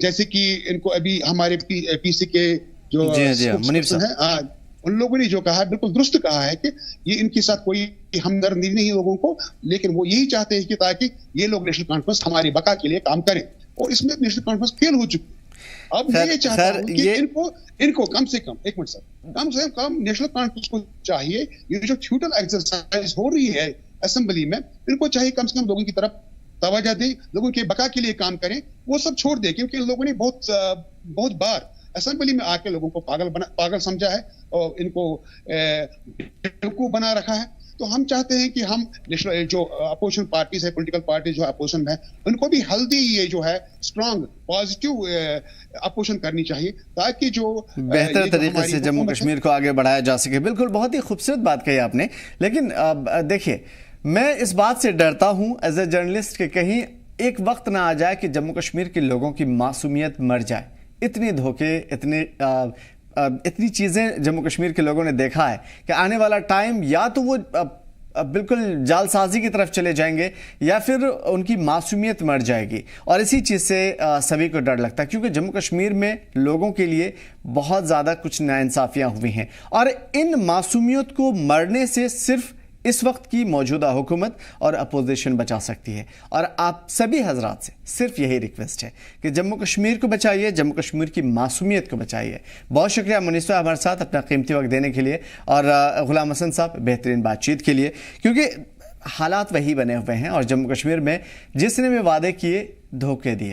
जैसे कि इनको अभी हमारे पीसी के जो है, उन लोगों ने जो कहा है बिल्कुल दुरुस्त कहा है कि ये इनके साथ कोई हमदर्दी नहीं है लोगों को, लेकिन वो यही चाहते हैं कि ताकि ये लोग नेशनल कॉन्फ्रेंस हमारी बका के लिए काम करें, और इसमें नेशनल कॉन्फ्रेंस फेल हो चुकी है। अब मैं ये चाहता हूं कि इनको कम से कम, एक मिनट सर, कम से कम नेशनल कॉन्फ्रेंस को चाहिए, ये जो फ्यूटल एक्सरसाइज हो रही है असेंबली में, इनको चाहिए कम से कम लोगों की तरफ तवज्जो दे, लोगों के बका के लिए काम करें, वो सब छोड़ दे, क्योंकि इन लोगों ने बहुत बार असेंबली में आके लोगों को पागल समझा है, और इनको बेवकूफ बना रखा है। तो हम चाहते हैं कि हम जो अपोजिशन पार्टीज है, पॉलिटिकल पार्टी जो अपोजिशन है, उनको भी हेल्दी, ये जो है स्ट्रांग पॉजिटिव अपोजिशन करनी चाहिए, ताकि जो बेहतर तरीके से जम्मू कश्मीर को आगे बढ़ाया जा सके। बिल्कुल, बहुत ही खूबसूरत बात कही आपने, लेकिन देखिए, मैं इस बात से डरता हूं एज ए जर्नलिस्ट कि कहीं एक वक्त ना आ जाए कि जम्मू कश्मीर के लोगों की मासूमियत मर जाए। इतने धोखे, इतनी चीज़ें जम्मू कश्मीर के लोगों ने देखा है कि आने वाला टाइम या तो वो बिल्कुल जालसाजी की तरफ चले जाएंगे, या फिर उनकी मासूमियत मर जाएगी। और इसी चीज़ से सभी को डर लगता है, क्योंकि जम्मू कश्मीर में लोगों के लिए बहुत ज़्यादा कुछ नाइंसाफ़ियाँ हुई हैं, और इन मासूमियत को मरने से सिर्फ इस वक्त की मौजूदा हुकूमत और अपोजिशन बचा सकती है। और आप सभी हजरात से सिर्फ यही रिक्वेस्ट है कि जम्मू कश्मीर को बचाइए, जम्मू कश्मीर की मासूमियत को बचाइए। बहुत शुक्रिया मुनीस हमारे साथ अपना कीमती वक्त देने के लिए, और गुलाम हसन साहब बेहतरीन बातचीत के लिए, क्योंकि हालात वही बने हुए हैं, और जम्मू कश्मीर में जिसने भी वादे किए धोखे दिए।